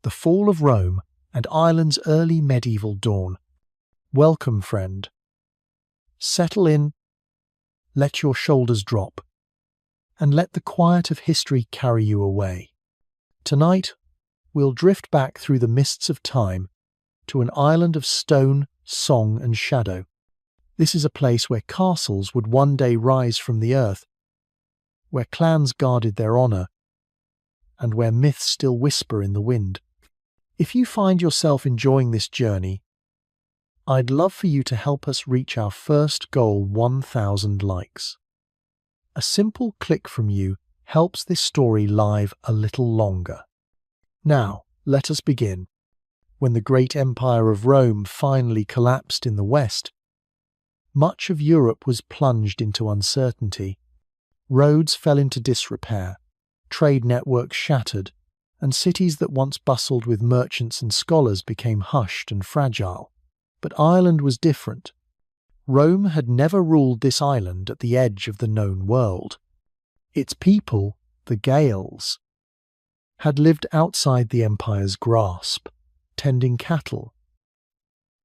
the fall of Rome, and Ireland's early medieval dawn. Welcome, friend. Settle in, let your shoulders drop, and let the quiet of history carry you away. Tonight, we'll drift back through the mists of time to an island of stone, song, and shadow. This is a place where castles would one day rise from the earth, where clans guarded their honour, and where myths still whisper in the wind. If you find yourself enjoying this journey, I'd love for you to help us reach our first goal, 1,000 likes. A simple click from you helps this story live a little longer. Now, let us begin. When the great empire of Rome finally collapsed in the west, much of Europe was plunged into uncertainty. Roads fell into disrepair, trade networks shattered, and cities that once bustled with merchants and scholars became hushed and fragile. But Ireland was different. Rome had never ruled this island at the edge of the known world. Its people, the Gaels, had lived outside the empire's grasp, tending cattle,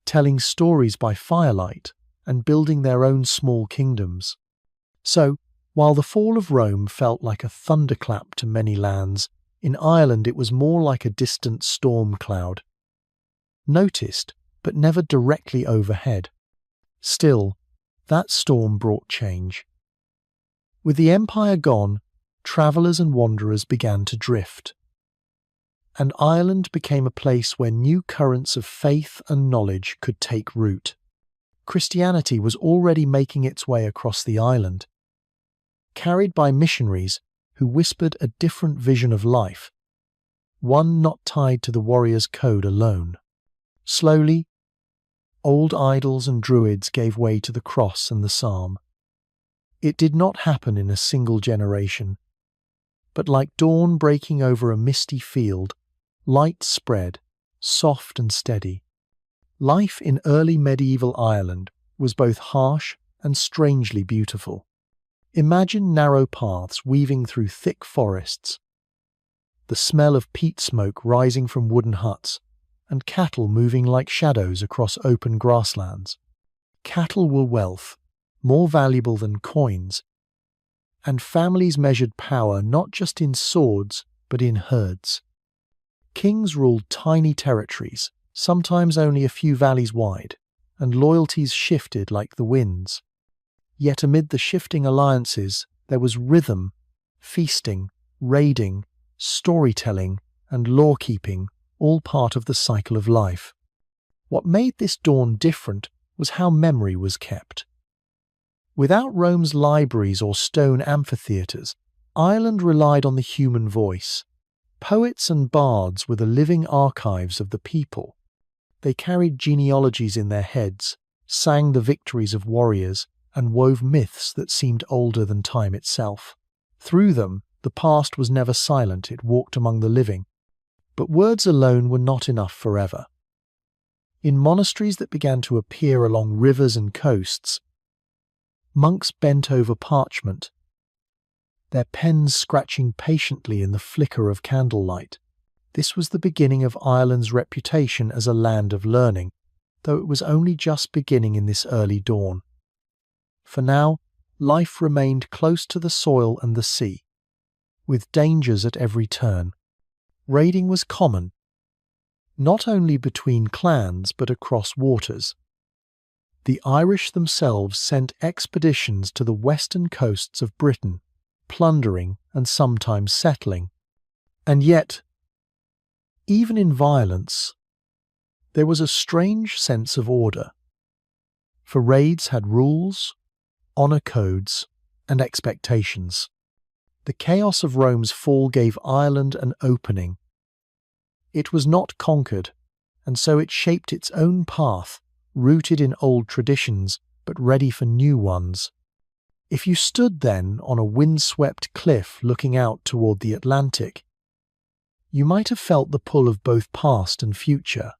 telling stories by firelight, and building their own small kingdoms. So, while the fall of Rome felt like a thunderclap to many lands, in Ireland it was more like a distant storm cloud, noticed but never directly overhead. Still, that storm brought change. With the empire gone, travellers and wanderers began to drift, and Ireland became a place where new currents of faith and knowledge could take root. Christianity was already making its way across the island, carried by missionaries who whispered a different vision of life, one not tied to the warrior's code alone. Slowly, old idols and druids gave way to the cross and the psalm. It did not happen in a single generation, but like dawn breaking over a misty field, light spread, soft and steady. Life in early medieval Ireland was both harsh and strangely beautiful. Imagine narrow paths weaving through thick forests, the smell of peat smoke rising from wooden huts, and cattle moving like shadows across open grasslands. Cattle were wealth, more valuable than coins, and families measured power not just in swords but in herds. Kings ruled tiny territories, sometimes only a few valleys wide, and loyalties shifted like the winds. Yet amid the shifting alliances, there was rhythm, feasting, raiding, storytelling, and law-keeping, all part of the cycle of life. What made this dawn different was how memory was kept. Without Rome's libraries or stone amphitheatres, Ireland relied on the human voice. Poets and bards were the living archives of the people. They carried genealogies in their heads, sang the victories of warriors, and wove myths that seemed older than time itself. Through them, the past was never silent, it walked among the living. But words alone were not enough forever. In monasteries that began to appear along rivers and coasts, monks bent over parchment, their pens scratching patiently in the flicker of candlelight. This was the beginning of Ireland's reputation as a land of learning, though it was only just beginning in this early dawn. For now, life remained close to the soil and the sea, with dangers at every turn. Raiding was common, not only between clans but across waters. The Irish themselves sent expeditions to the western coasts of Britain, plundering and sometimes settling. And yet, even in violence, there was a strange sense of order. For raids had rules, honour codes, and expectations. The chaos of Rome's fall gave Ireland an opening. It was not conquered, and so it shaped its own path, rooted in old traditions, but ready for new ones. If you stood then on a windswept cliff looking out toward the Atlantic, you might have felt the pull of both past and future.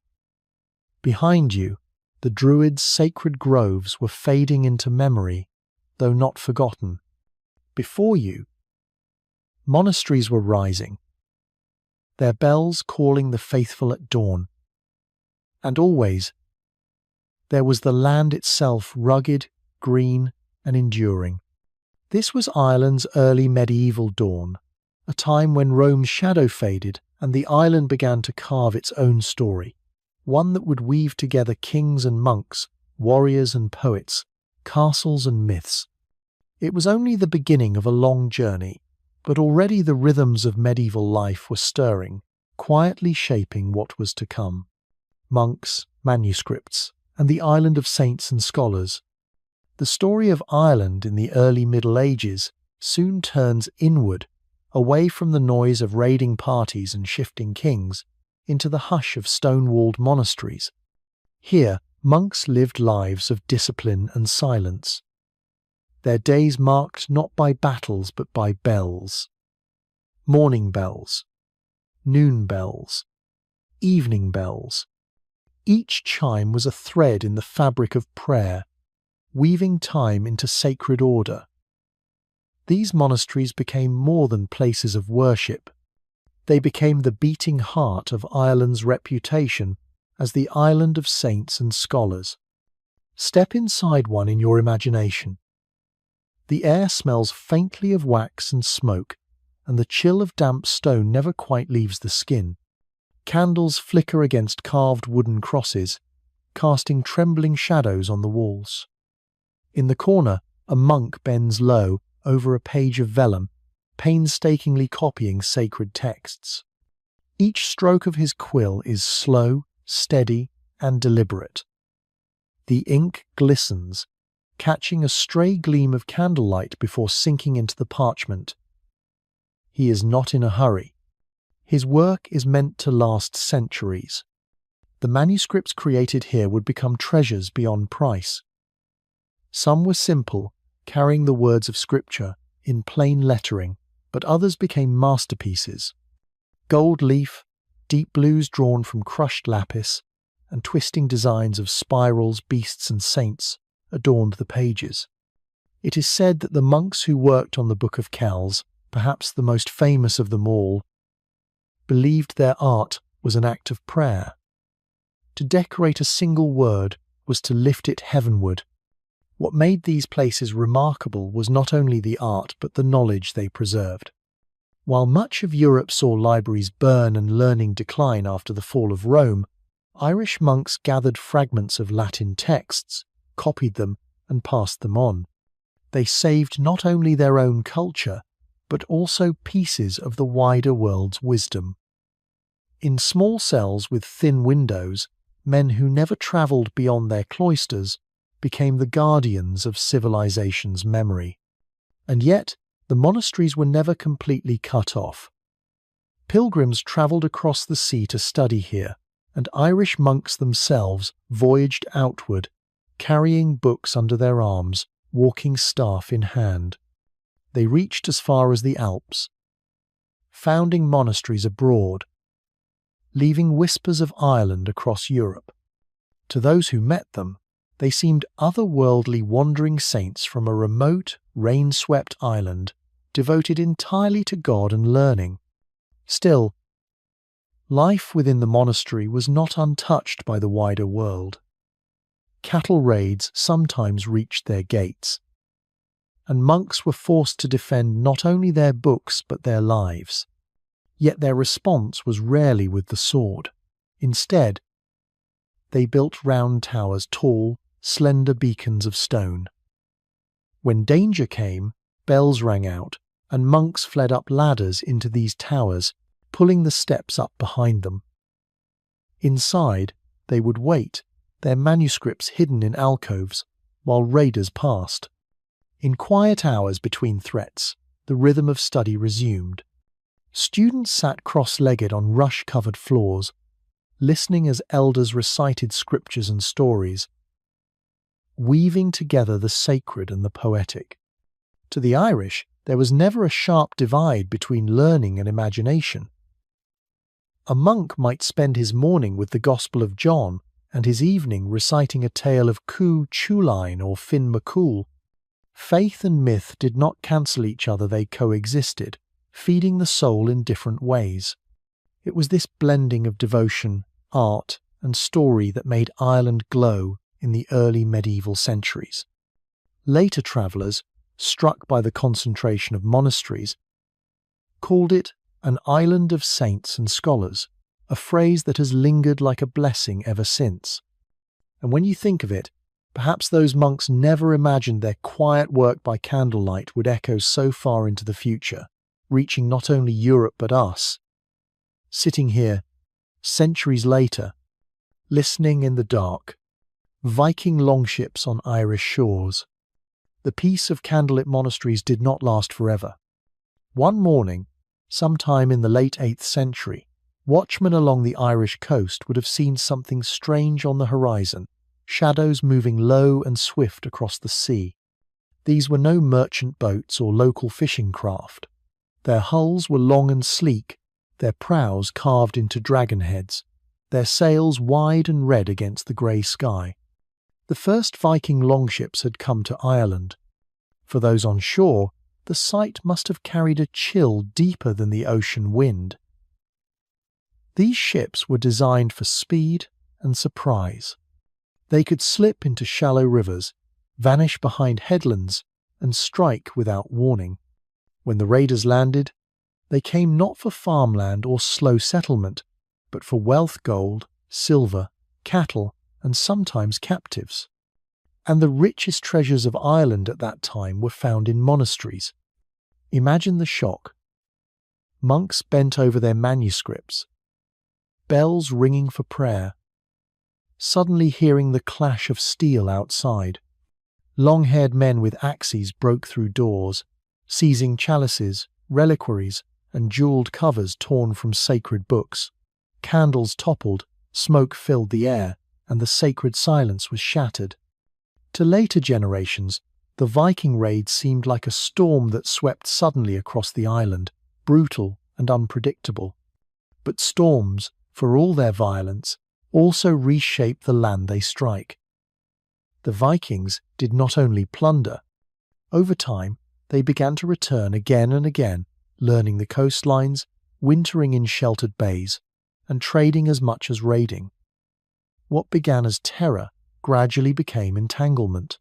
Behind you, the Druids' sacred groves were fading into memory, though not forgotten. Before you, monasteries were rising, their bells calling the faithful at dawn. And always, there was the land itself, rugged, green, and enduring. This was Ireland's early medieval dawn, a time when Rome's shadow faded and the island began to carve its own story, one that would weave together kings and monks, warriors and poets, castles and myths. It was only the beginning of a long journey, but already the rhythms of medieval life were stirring, quietly shaping what was to come. Monks, manuscripts, and the island of saints and scholars. The story of Ireland in the early Middle Ages soon turns inward, away from the noise of raiding parties and shifting kings, into the hush of stone-walled monasteries. Here, monks lived lives of discipline and silence. Their days marked not by battles but by bells. Morning bells, noon bells, evening bells. Each chime was a thread in the fabric of prayer, weaving time into sacred order. These monasteries became more than places of worship. They became the beating heart of Ireland's reputation as the island of saints and scholars. Step inside one in your imagination. The air smells faintly of wax and smoke, and the chill of damp stone never quite leaves the skin. Candles flicker against carved wooden crosses, casting trembling shadows on the walls. In the corner, a monk bends low over a page of vellum, painstakingly copying sacred texts. Each stroke of his quill is slow, steady, and deliberate. The ink glistens, catching a stray gleam of candlelight before sinking into the parchment. He is not in a hurry. His work is meant to last centuries. The manuscripts created here would become treasures beyond price. Some were simple, carrying the words of Scripture in plain lettering, but others became masterpieces. Gold leaf, deep blues drawn from crushed lapis, and twisting designs of spirals, beasts, and saints adorned the pages. It is said that the monks who worked on the Book of Kells, perhaps the most famous of them all, believed their art was an act of prayer. To decorate a single word was to lift it heavenward. What made these places remarkable was not only the art but the knowledge they preserved. While much of Europe saw libraries burn and learning decline after the fall of Rome, Irish monks gathered fragments of Latin texts, copied them, and passed them on. They saved not only their own culture, but also pieces of the wider world's wisdom. In small cells with thin windows, men who never travelled beyond their cloisters became the guardians of civilization's memory. And yet, the monasteries were never completely cut off. Pilgrims travelled across the sea to study here, and Irish monks themselves voyaged outward, carrying books under their arms, walking staff in hand. They reached as far as the Alps, founding monasteries abroad, leaving whispers of Ireland across Europe. To those who met them, they seemed otherworldly wandering saints from a remote, rain-swept island devoted entirely to God and learning. Still, life within the monastery was not untouched by the wider world. Cattle raids sometimes reached their gates, and monks were forced to defend not only their books but their lives. Yet their response was rarely with the sword. Instead, they built round towers, tall, slender beacons of stone. When danger came, bells rang out, and monks fled up ladders into these towers, pulling the steps up behind them. Inside, they would wait, their manuscripts hidden in alcoves, while raiders passed. In quiet hours between threats, the rhythm of study resumed. Students sat cross-legged on rush-covered floors, listening as elders recited scriptures and stories, weaving together the sacred and the poetic. To the Irish, there was never a sharp divide between learning and imagination. A monk might spend his morning with the Gospel of John and his evening reciting a tale of Cú Chulainn or Finn MacCool. Faith and myth did not cancel each other, they coexisted, feeding the soul in different ways. It was this blending of devotion, art, and story that made Ireland glow in the early medieval centuries. Later travellers, struck by the concentration of monasteries, called it an island of saints and scholars, a phrase that has lingered like a blessing ever since. And when you think of it, perhaps those monks never imagined their quiet work by candlelight would echo so far into the future, reaching not only Europe but us, sitting here, centuries later, listening in the dark, Viking longships on Irish shores. The peace of candlelit monasteries did not last forever. One morning, sometime in the late 8th century, watchmen along the Irish coast would have seen something strange on the horizon, shadows moving low and swift across the sea. These were no merchant boats or local fishing craft. Their hulls were long and sleek, their prows carved into dragon heads, their sails wide and red against the grey sky. The first Viking longships had come to Ireland. For those on shore, the sight must have carried a chill deeper than the ocean wind. These ships were designed for speed and surprise. They could slip into shallow rivers, vanish behind headlands, and strike without warning. When the raiders landed, they came not for farmland or slow settlement, but for wealth, gold, silver, cattle, and sometimes captives. And the richest treasures of Ireland at that time were found in monasteries. Imagine the shock. Monks bent over their manuscripts, bells ringing for prayer, suddenly hearing the clash of steel outside. Long-haired men with axes broke through doors, seizing chalices, reliquaries, and jewelled covers torn from sacred books. Candles toppled, smoke filled the air, and the sacred silence was shattered. To later generations, the Viking raids seemed like a storm that swept suddenly across the island, brutal and unpredictable. But storms, for all their violence, also reshape the land they strike. The Vikings did not only plunder. Over time, they began to return again and again, learning the coastlines, wintering in sheltered bays, and trading as much as raiding. What began as terror gradually became entanglement.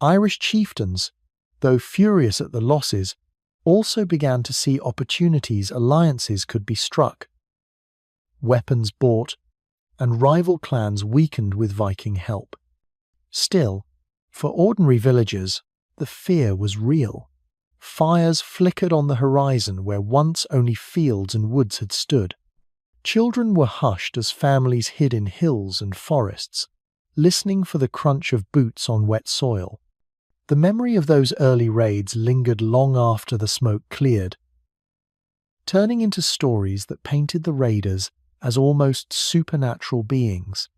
Irish chieftains, though furious at the losses, also began to see opportunities alliances could be struck. Weapons bought, and rival clans weakened with Viking help. Still, for ordinary villagers, the fear was real. Fires flickered on the horizon where once only fields and woods had stood. Children were hushed as families hid in hills and forests, listening for the crunch of boots on wet soil. The memory of those early raids lingered long after the smoke cleared, turning into stories that painted the raiders as almost supernatural beings.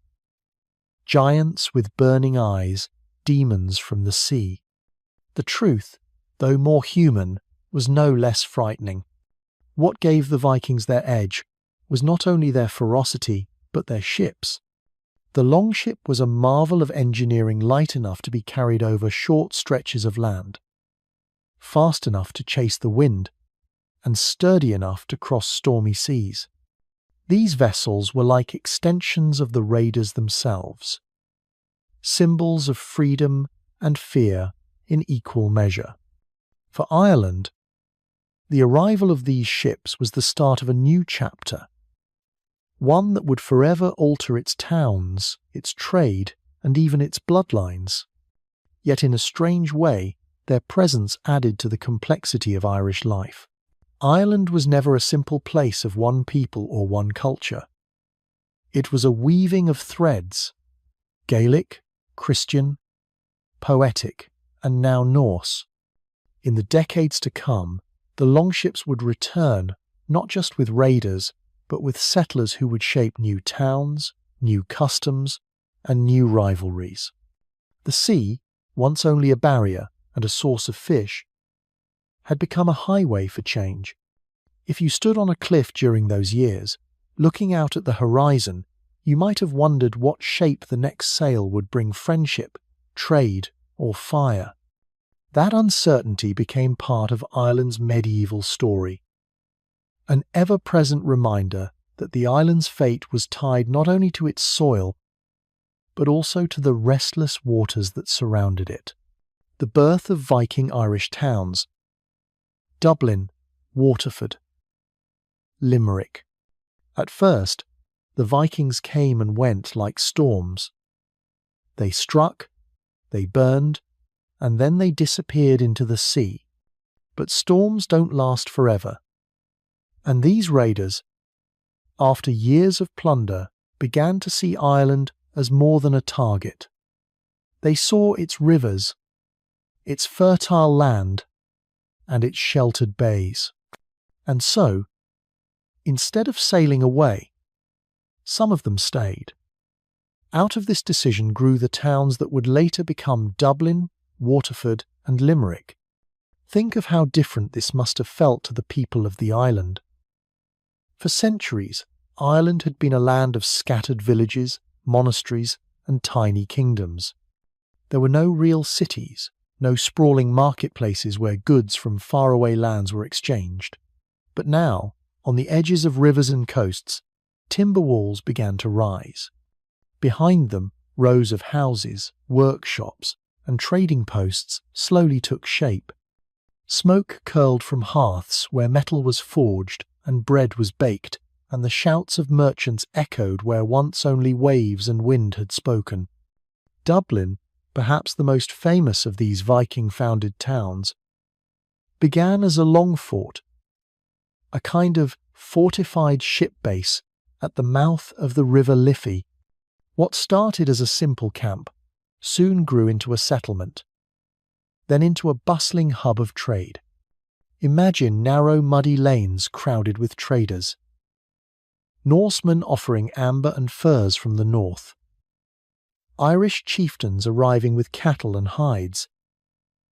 Giants with burning eyes, demons from the sea. The truth, though more human, was no less frightening. What gave the Vikings their edge was not only their ferocity, but their ships. The longship was a marvel of engineering, light enough to be carried over short stretches of land, fast enough to chase the wind, and sturdy enough to cross stormy seas. These vessels were like extensions of the raiders themselves, symbols of freedom and fear in equal measure. For Ireland, the arrival of these ships was the start of a new chapter, one that would forever alter its towns, its trade, and even its bloodlines. Yet in a strange way, their presence added to the complexity of Irish life. Ireland was never a simple place of one people or one culture. It was a weaving of threads, Gaelic, Christian, poetic, and now Norse. In the decades to come, the longships would return, not just with raiders, but with settlers who would shape new towns, new customs, and new rivalries. The sea, once only a barrier and a source of fish, had become a highway for change. If you stood on a cliff during those years, looking out at the horizon, you might have wondered what shape the next sail would bring: friendship, trade, or fire. That uncertainty became part of Ireland's medieval story, an ever-present reminder that the island's fate was tied not only to its soil, but also to the restless waters that surrounded it. The birth of Viking-Irish towns: Dublin, Waterford, Limerick. At first, the Vikings came and went like storms. They struck, they burned, and then they disappeared into the sea. But storms don't last forever. And these raiders, after years of plunder, began to see Ireland as more than a target. They saw its rivers, its fertile land, and its sheltered bays. And so, instead of sailing away, some of them stayed. Out of this decision grew the towns that would later become Dublin, Waterford, and Limerick. Think of how different this must have felt to the people of the island. For centuries, Ireland had been a land of scattered villages, monasteries, and tiny kingdoms. There were no real cities, no sprawling marketplaces where goods from faraway lands were exchanged. But now, on the edges of rivers and coasts, timber walls began to rise. Behind them, rows of houses, workshops, and trading posts slowly took shape. Smoke curled from hearths where metal was forged and bread was baked, and the shouts of merchants echoed where once only waves and wind had spoken. Dublin, perhaps the most famous of these Viking-founded towns, began as a long fort, a kind of fortified ship base at the mouth of the River Liffey. What started as a simple camp soon grew into a settlement, then into a bustling hub of trade. Imagine narrow, muddy lanes crowded with traders. Norsemen offering amber and furs from the north. Irish chieftains arriving with cattle and hides.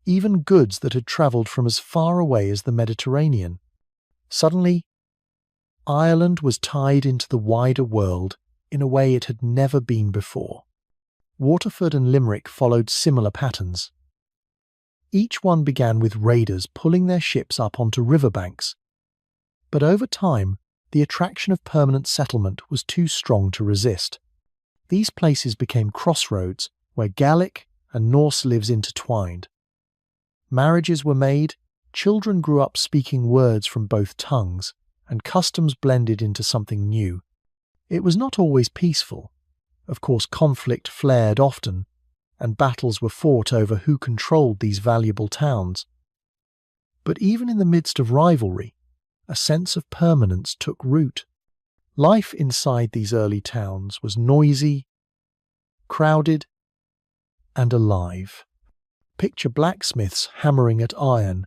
Even goods that had travelled from as far away as the Mediterranean. Suddenly, Ireland was tied into the wider world in a way it had never been before. Waterford and Limerick followed similar patterns. Each one began with raiders pulling their ships up onto riverbanks. But over time, the attraction of permanent settlement was too strong to resist. These places became crossroads where Gaelic and Norse lives intertwined. Marriages were made, children grew up speaking words from both tongues, and customs blended into something new. It was not always peaceful. Of course, conflict flared often, and battles were fought over who controlled these valuable towns. But even in the midst of rivalry, a sense of permanence took root. Life inside these early towns was noisy, crowded, and alive. Picture blacksmiths hammering at iron,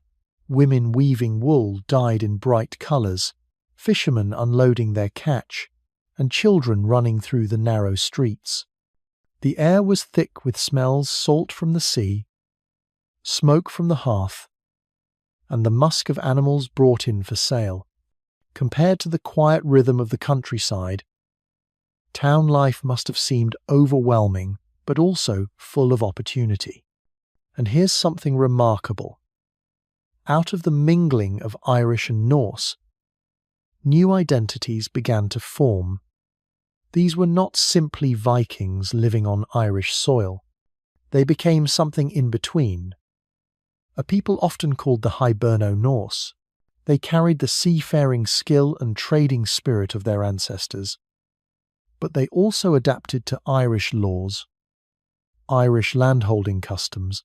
women weaving wool dyed in bright colours, fishermen unloading their catch, and children running through the narrow streets. The air was thick with smells: salt from the sea, smoke from the hearth, and the musk of animals brought in for sale. Compared to the quiet rhythm of the countryside, town life must have seemed overwhelming, but also full of opportunity. And here's something remarkable. Out of the mingling of Irish and Norse, new identities began to form. These were not simply Vikings living on Irish soil. They became something in between. A people often called the Hiberno-Norse. They carried the seafaring skill and trading spirit of their ancestors. But they also adapted to Irish laws, Irish landholding customs,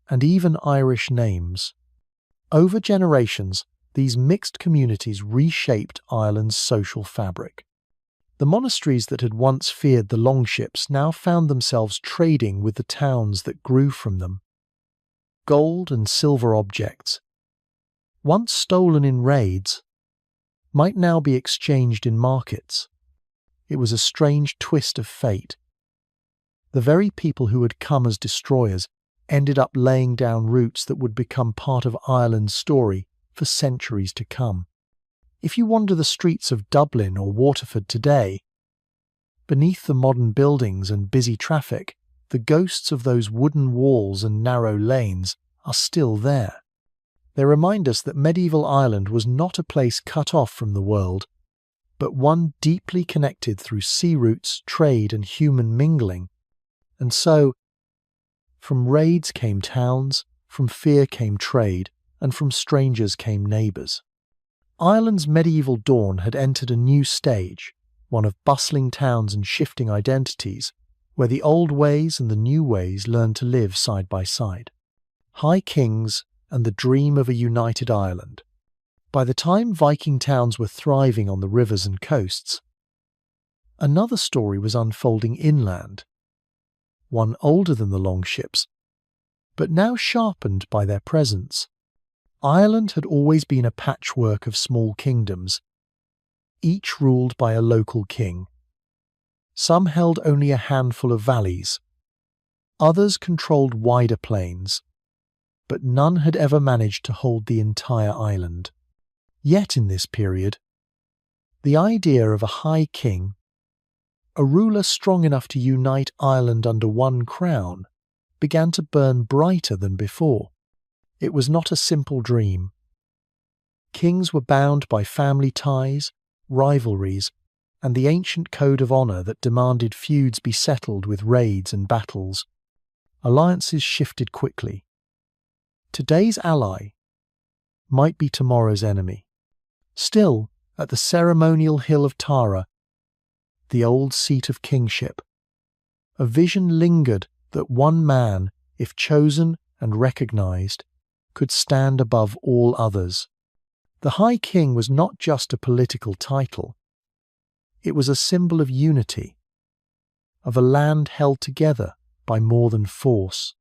and even Irish names. Over generations, these mixed communities reshaped Ireland's social fabric. The monasteries that had once feared the Longships now found themselves trading with the towns that grew from them. Gold and silver objects, once stolen in raids, might now be exchanged in markets. It was a strange twist of fate. The very people who had come as destroyers ended up laying down roots that would become part of Ireland's story for centuries to come. If you wander the streets of Dublin or Waterford today, beneath the modern buildings and busy traffic, the ghosts of those wooden walls and narrow lanes are still there. They remind us that medieval Ireland was not a place cut off from the world, but one deeply connected through sea routes, trade, and human mingling. And so, from raids came towns, from fear came trade, and from strangers came neighbours. Ireland's medieval dawn had entered a new stage, one of bustling towns and shifting identities, where the old ways and the new ways learned to live side by side. High kings and the dream of a united Ireland. By the time Viking towns were thriving on the rivers and coasts, another story was unfolding inland, one older than the Longships, but now sharpened by their presence. Ireland had always been a patchwork of small kingdoms, each ruled by a local king. Some held only a handful of valleys, others controlled wider plains, but none had ever managed to hold the entire island. Yet in this period, the idea of a high king, a ruler strong enough to unite Ireland under one crown, began to burn brighter than before. It was not a simple dream. Kings were bound by family ties, rivalries, and the ancient code of honour that demanded feuds be settled with raids and battles. Alliances shifted quickly. Today's ally might be tomorrow's enemy. Still, at the ceremonial hill of Tara, the old seat of kingship, a vision lingered that one man, if chosen and recognised, could stand above all others. The High King was not just a political title. It was a symbol of unity, of a land held together by more than force.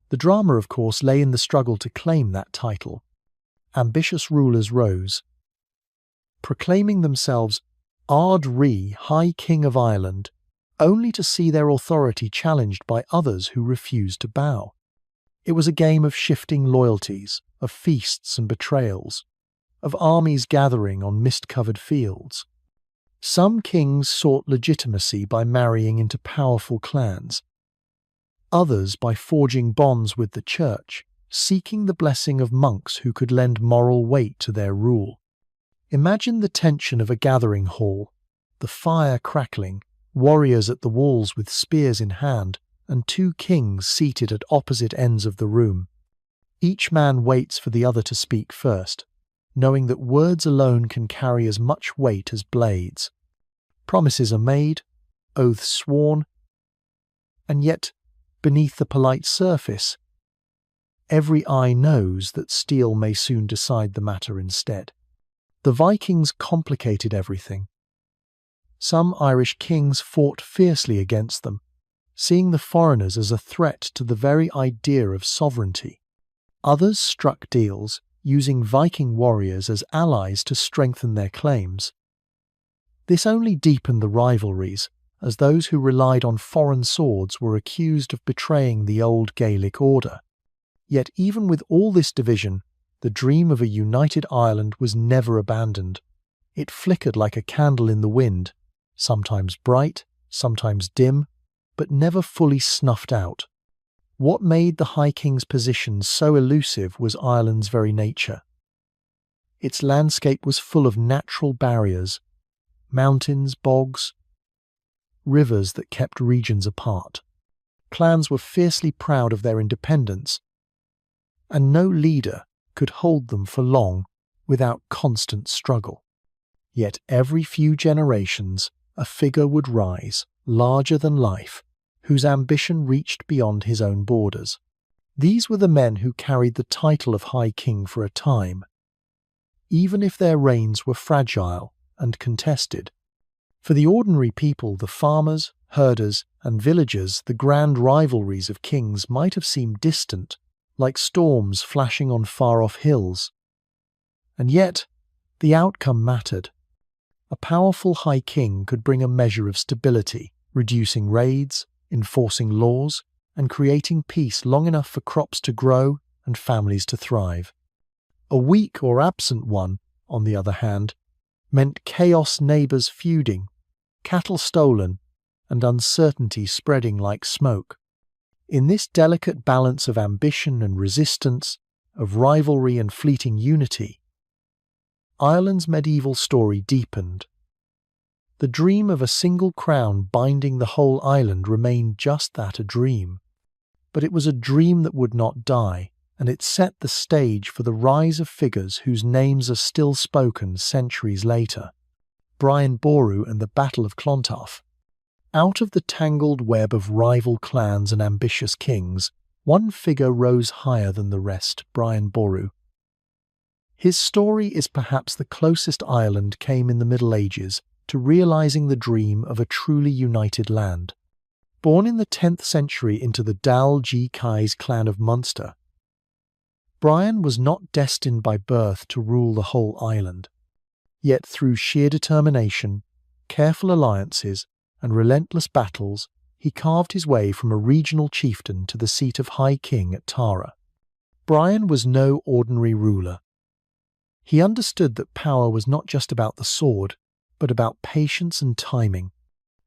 The drama, of course, lay in the struggle to claim that title. Ambitious rulers rose, proclaiming themselves Ard Rí, High King of Ireland, only to see their authority challenged by others who refused to bow. It was a game of shifting loyalties, of feasts and betrayals, of armies gathering on mist-covered fields. Some kings sought legitimacy by marrying into powerful clans, others by forging bonds with the church, seeking the blessing of monks who could lend moral weight to their rule. Imagine the tension of a gathering hall, the fire crackling, warriors at the walls with spears in hand, and two kings seated at opposite ends of the room. Each man waits for the other to speak first, knowing that words alone can carry as much weight as blades. Promises are made, oaths sworn, and yet, beneath the polite surface, every eye knows that steel may soon decide the matter instead. The Vikings complicated everything. Some Irish kings fought fiercely against them, seeing the foreigners as a threat to the very idea of sovereignty. Others struck deals, using Viking warriors as allies to strengthen their claims. This only deepened the rivalries, as those who relied on foreign swords were accused of betraying the old Gaelic order. Yet even with all this division, the dream of a united Ireland was never abandoned. It flickered like a candle in the wind, sometimes bright, sometimes dim, but never fully snuffed out. What made the High King's position so elusive was Ireland's very nature. Its landscape was full of natural barriers, mountains, bogs, rivers that kept regions apart. Clans were fiercely proud of their independence, and no leader could hold them for long without constant struggle. Yet every few generations, a figure would rise, larger than life, whose ambition reached beyond his own borders. These were the men who carried the title of High King for a time, even if their reigns were fragile and contested. For the ordinary people, the farmers, herders, and villagers, the grand rivalries of kings might have seemed distant, like storms flashing on far-off hills. And yet, the outcome mattered. A powerful High King could bring a measure of stability, reducing raids, enforcing laws, and creating peace long enough for crops to grow and families to thrive. A weak or absent one, on the other hand, meant chaos, neighbours feuding, cattle stolen, and uncertainty spreading like smoke. In this delicate balance of ambition and resistance, of rivalry and fleeting unity, Ireland's medieval story deepened, The dream of a single crown binding the whole island remained just that, a dream. But it was a dream that would not die, and it set the stage for the rise of figures whose names are still spoken centuries later. Brian Boru and the Battle of Clontarf. Out of the tangled web of rival clans and ambitious kings, one figure rose higher than the rest, Brian Boru. His story is perhaps the closest Ireland came in the Middle Ages to realising the dream of a truly united land. Born in the 10th century into the Dál G. Kai's clan of Munster, Brian was not destined by birth to rule the whole island. Yet through sheer determination, careful alliances, and relentless battles, he carved his way from a regional chieftain to the seat of High King at Tara. Brian was no ordinary ruler. He understood that power was not just about the sword, but about patience and timing.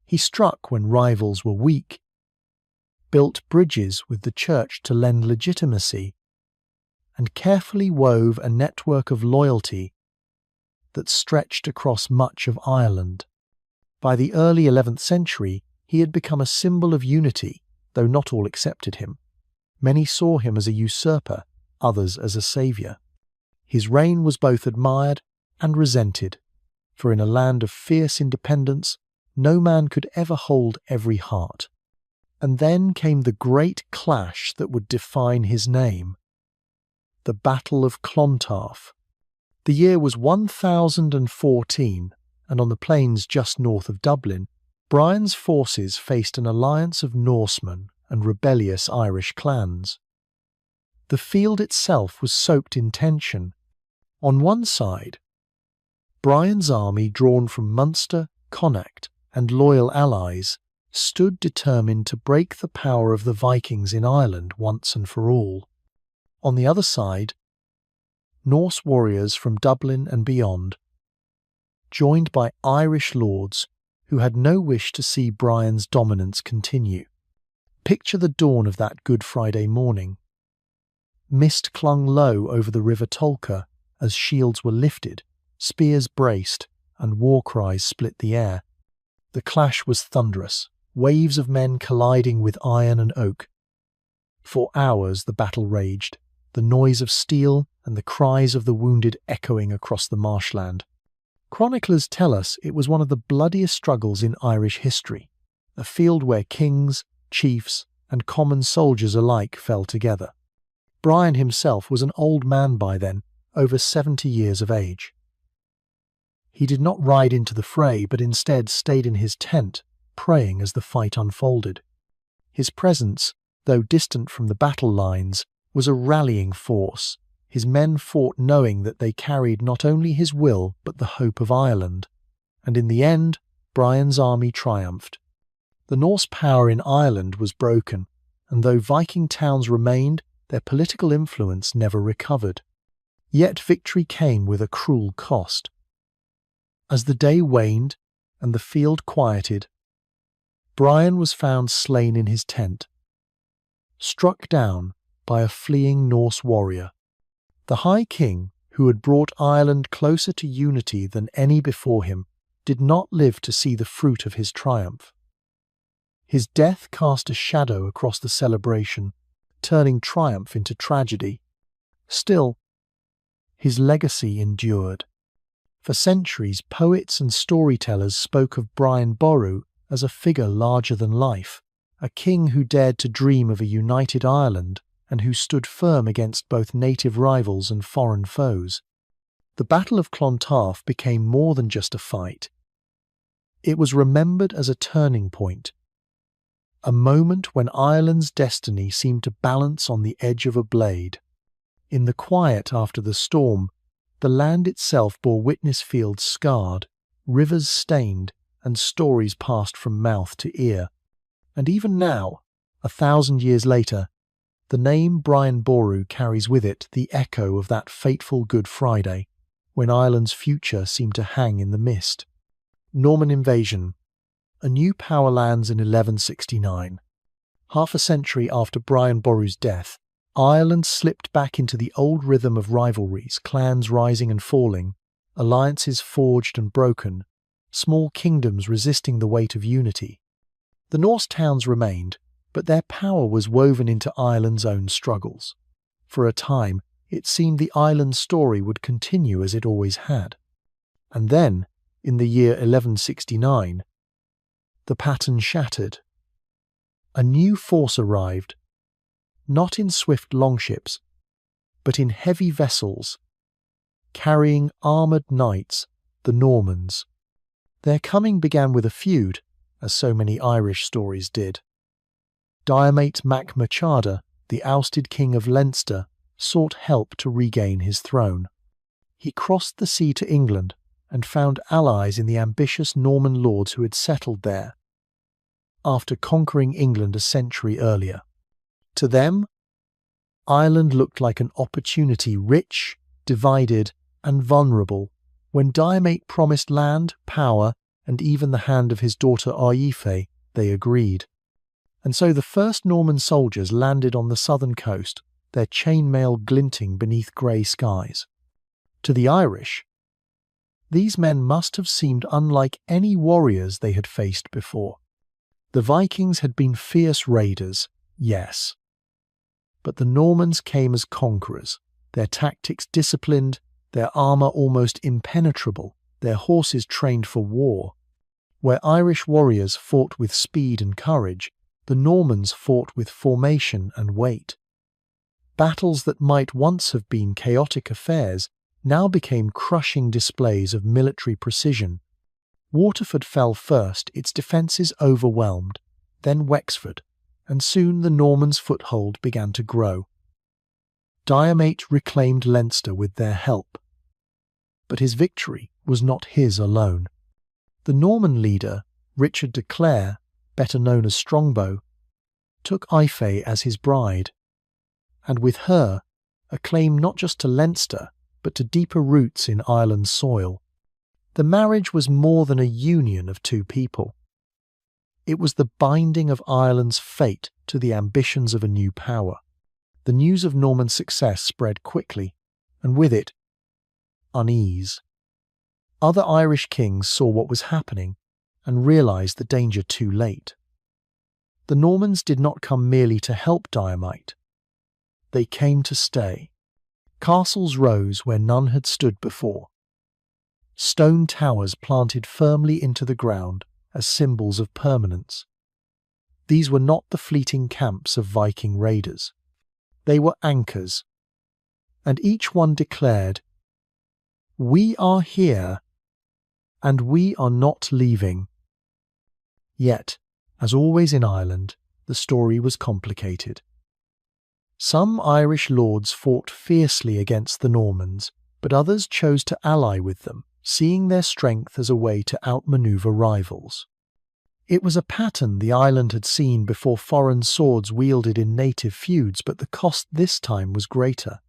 He struck when rivals were weak, built bridges with the church to lend legitimacy, and carefully wove a network of loyalty that stretched across much of Ireland. By the early 11th century, he had become a symbol of unity, though not all accepted him. Many saw him as a usurper, others as a saviour. His reign was both admired and resented, for in a land of fierce independence, no man could ever hold every heart. And then came the great clash that would define his name. The Battle of Clontarf. The year was 1014, and on the plains just north of Dublin, Brian's forces faced an alliance of Norsemen and rebellious Irish clans. The field itself was soaked in tension. On one side, Brian's army, drawn from Munster, Connacht, and loyal allies, stood determined to break the power of the Vikings in Ireland once and for all. On the other side, Norse warriors from Dublin and beyond, joined by Irish lords who had no wish to see Brian's dominance continue. Picture the dawn of that Good Friday morning. Mist clung low over the River Tolka as shields were lifted, spears braced, and war cries split the air. The clash was thunderous, waves of men colliding with iron and oak. For hours the battle raged, the noise of steel and the cries of the wounded echoing across the marshland. Chroniclers tell us it was one of the bloodiest struggles in Irish history, a field where kings, chiefs, and common soldiers alike fell together. Brian himself was an old man by then, over 70 years of age. He did not ride into the fray, but instead stayed in his tent, praying as the fight unfolded. His presence, though distant from the battle lines, was a rallying force. His men fought knowing that they carried not only his will but the hope of Ireland. And in the end, Brian's army triumphed. The Norse power in Ireland was broken, and though Viking towns remained, their political influence never recovered. Yet victory came with a cruel cost. As the day waned and the field quieted, Brian was found slain in his tent, struck down by a fleeing Norse warrior. The High King, who had brought Ireland closer to unity than any before him, did not live to see the fruit of his triumph. His death cast a shadow across the celebration, turning triumph into tragedy. Still, his legacy endured. For centuries, poets and storytellers spoke of Brian Boru as a figure larger than life, a king who dared to dream of a united Ireland and who stood firm against both native rivals and foreign foes. The Battle of Clontarf became more than just a fight. It was remembered as a turning point, a moment when Ireland's destiny seemed to balance on the edge of a blade. In the quiet after the storm, the land itself bore witness fields scarred, rivers stained, and stories passed from mouth to ear. And even now, 1,000 years later, the name Brian Boru carries with it the echo of that fateful Good Friday, when Ireland's future seemed to hang in the mist. Norman invasion. A new power lands in 1169. Half a century after Brian Boru's death, Ireland slipped back into the old rhythm of rivalries, clans rising and falling, alliances forged and broken, small kingdoms resisting the weight of unity. The Norse towns remained, but their power was woven into Ireland's own struggles. For a time, it seemed the island's story would continue as it always had. And then, in the year 1169, the pattern shattered. A new force arrived, not in swift longships, but in heavy vessels, carrying armoured knights, the Normans. Their coming began with a feud, as so many Irish stories did. Diarmait Mac Machada, the ousted king of Leinster, sought help to regain his throne. He crossed the sea to England and found allies in the ambitious Norman lords who had settled there after conquering England a century earlier. To them, Ireland looked like an opportunity rich, divided, and vulnerable. When Diarmait promised land, power, and even the hand of his daughter Aife, they agreed. And so the first Norman soldiers landed on the southern coast, their chainmail glinting beneath grey skies. To the Irish, these men must have seemed unlike any warriors they had faced before. The Vikings had been fierce raiders, yes. But the Normans came as conquerors, their tactics disciplined, their armour almost impenetrable, their horses trained for war. Where Irish warriors fought with speed and courage, the Normans fought with formation and weight. Battles that might once have been chaotic affairs now became crushing displays of military precision. Waterford fell first, its defences overwhelmed, then Wexford, and soon the Normans' foothold began to grow. Diarmait reclaimed Leinster with their help. But his victory was not his alone. The Norman leader, Richard de Clare, better known as Strongbow, took Aife as his bride, and with her a claim not just to Leinster, but to deeper roots in Ireland's soil. The marriage was more than a union of two people. It was the binding of Ireland's fate to the ambitions of a new power. The news of Norman success spread quickly, and with it, unease. Other Irish kings saw what was happening and realised the danger too late. The Normans did not come merely to help Diarmait. They came to stay. Castles rose where none had stood before. Stone towers planted firmly into the ground as symbols of permanence. These were not the fleeting camps of Viking raiders. They were anchors, and each one declared, "We are here, and we are not leaving." Yet, as always in Ireland, the story was complicated. Some Irish lords fought fiercely against the Normans, but others chose to ally with them, seeing their strength as a way to outmaneuver rivals. It was a pattern the island had seen before foreign swords wielded in native feuds, but the cost this time was greater.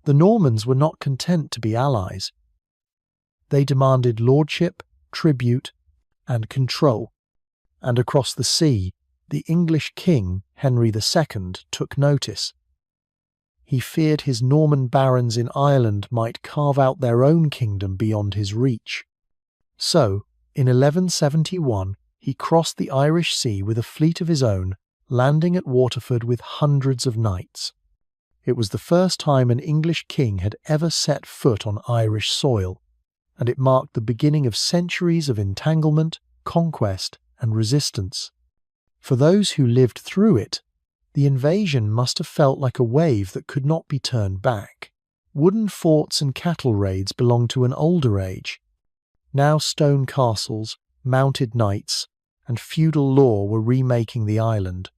The Normans were not content to be allies. They demanded lordship, tribute, and control. And across the sea, the English king, Henry II, took notice. He feared his Norman barons in Ireland might carve out their own kingdom beyond his reach. So, in 1171, he crossed the Irish Sea with a fleet of his own, landing at Waterford with hundreds of knights. It was the first time an English king had ever set foot on Irish soil, and it marked the beginning of centuries of entanglement, conquest, and resistance. For those who lived through it, the invasion must have felt like a wave that could not be turned back. Wooden forts and cattle raids belonged to an older age. Now stone castles, mounted knights, and feudal law were remaking the island.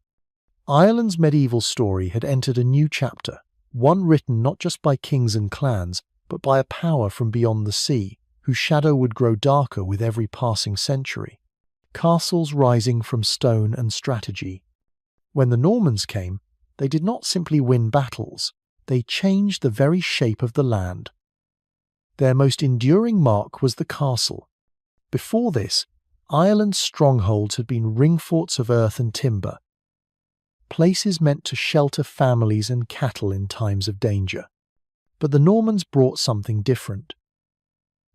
Ireland's medieval story had entered a new chapter, one written not just by kings and clans, but by a power from beyond the sea, whose shadow would grow darker with every passing century. Castles rising from stone and strategy. When the Normans came, they did not simply win battles, they changed the very shape of the land. Their most enduring mark was the castle. Before this, Ireland's strongholds had been ringforts of earth and timber, places meant to shelter families and cattle in times of danger. But the Normans brought something different.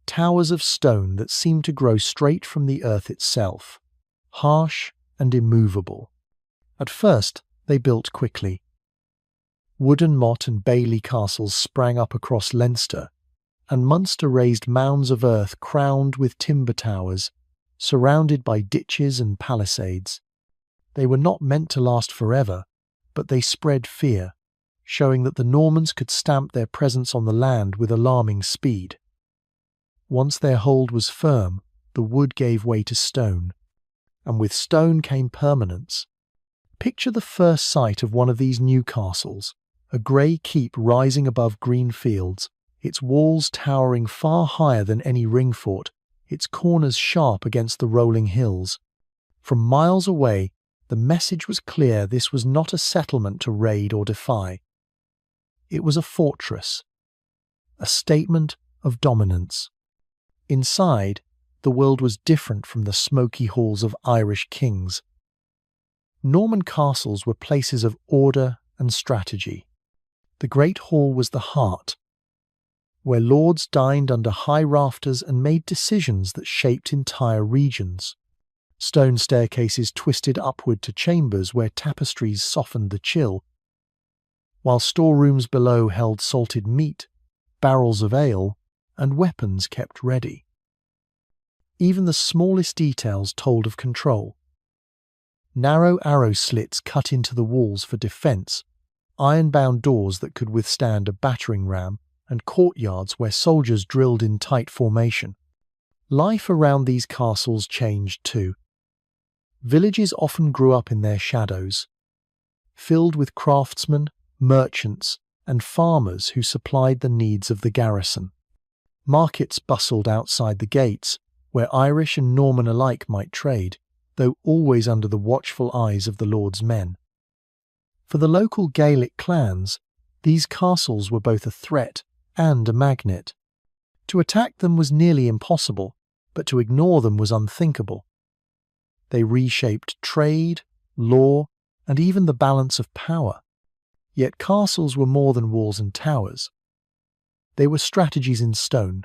towers of stone that seemed to grow straight from the earth itself, harsh and immovable. At first, they built quickly. Wooden motte and bailey castles sprang up across Leinster, and Munster raised mounds of earth crowned with timber towers, surrounded by ditches and palisades. They were not meant to last forever, but they spread fear, showing that the Normans could stamp their presence on the land with alarming speed. Once their hold was firm, the wood gave way to stone, and with stone came permanence. Picture the first sight of one of these new castles, a grey keep rising above green fields, its walls towering far higher than any ring fort, its corners sharp against the rolling hills. From miles away, the message was clear: this was not a settlement to raid or defy. It was a fortress, a statement of dominance. Inside, the world was different from the smoky halls of Irish kings. Norman castles were places of order and strategy. The Great Hall was the heart, where lords dined under high rafters and made decisions that shaped entire regions. Stone staircases twisted upward to chambers where tapestries softened the chill, while storerooms below held salted meat, barrels of ale, and weapons kept ready. Even the smallest details told of control. Narrow arrow slits cut into the walls for defence, iron-bound doors that could withstand a battering ram, and courtyards where soldiers drilled in tight formation. Life around these castles changed too. Villages often grew up in their shadows, filled with craftsmen, merchants, and farmers who supplied the needs of the garrison. Markets bustled outside the gates, where Irish and Norman alike might trade, though always under the watchful eyes of the lord's men. For the local Gaelic clans, these castles were both a threat and a magnet. To attack them was nearly impossible, but to ignore them was unthinkable. They reshaped trade, law, and even the balance of power. Yet castles were more than walls and towers. They were strategies in stone.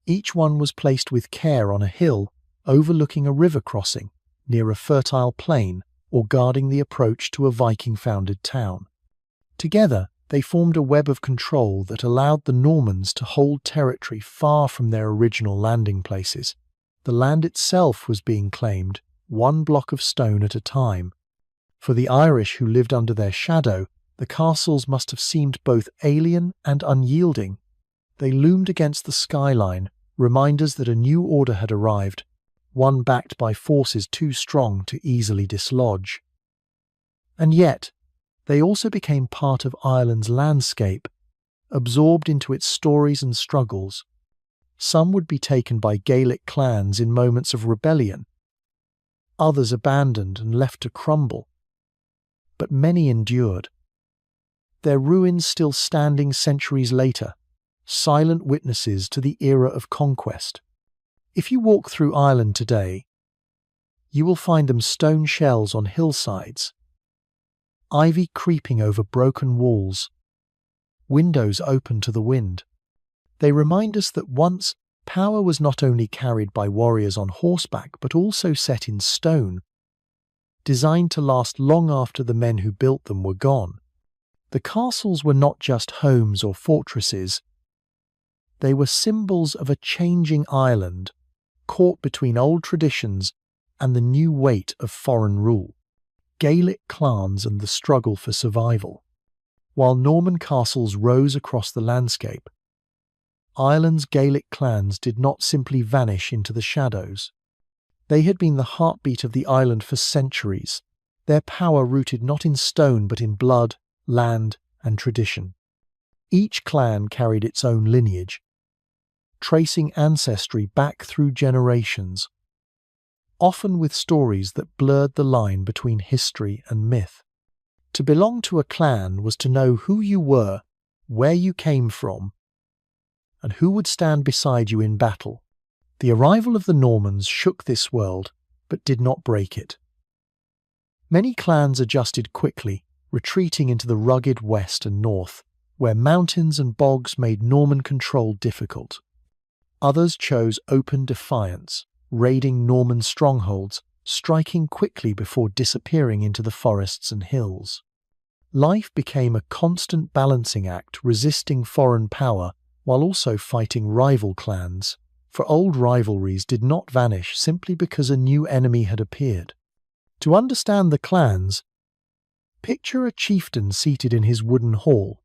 Each one was placed with care on a hill overlooking a river crossing, near a fertile plain, or guarding the approach to a Viking-founded town. Together, they formed a web of control that allowed the Normans to hold territory far from their original landing places. The land itself was being claimed, one block of stone at a time. For the Irish who lived under their shadow, the castles must have seemed both alien and unyielding. They loomed against the skyline, reminders that a new order had arrived, one backed by forces too strong to easily dislodge. And yet, they also became part of Ireland's landscape, absorbed into its stories and struggles. Some would be taken by Gaelic clans in moments of rebellion, others abandoned and left to crumble. But many endured, their ruins still standing centuries later, silent witnesses to the era of conquest. If you walk through Ireland today, you will find them stone shells on hillsides, ivy creeping over broken walls, windows open to the wind. They remind us that once power was not only carried by warriors on horseback but also set in stone, designed to last long after the men who built them were gone. The castles were not just homes or fortresses. They were symbols of a changing Ireland, caught between old traditions and the new weight of foreign rule. Gaelic clans and the struggle for survival. While Norman castles rose across the landscape, Ireland's Gaelic clans did not simply vanish into the shadows. They had been the heartbeat of the island for centuries, their power rooted not in stone but in blood, land, and tradition. Each clan carried its own lineage, tracing ancestry back through generations, often with stories that blurred the line between history and myth. To belong to a clan was to know who you were, where you came from, and who would stand beside you in battle. The arrival of the Normans shook this world, but did not break it. Many clans adjusted quickly, retreating into the rugged west and north, where mountains and bogs made Norman control difficult. Others chose open defiance, raiding Norman strongholds, striking quickly before disappearing into the forests and hills. Life became a constant balancing act, resisting foreign power while also fighting rival clans, for old rivalries did not vanish simply because a new enemy had appeared. To understand the clans, picture a chieftain seated in his wooden hall,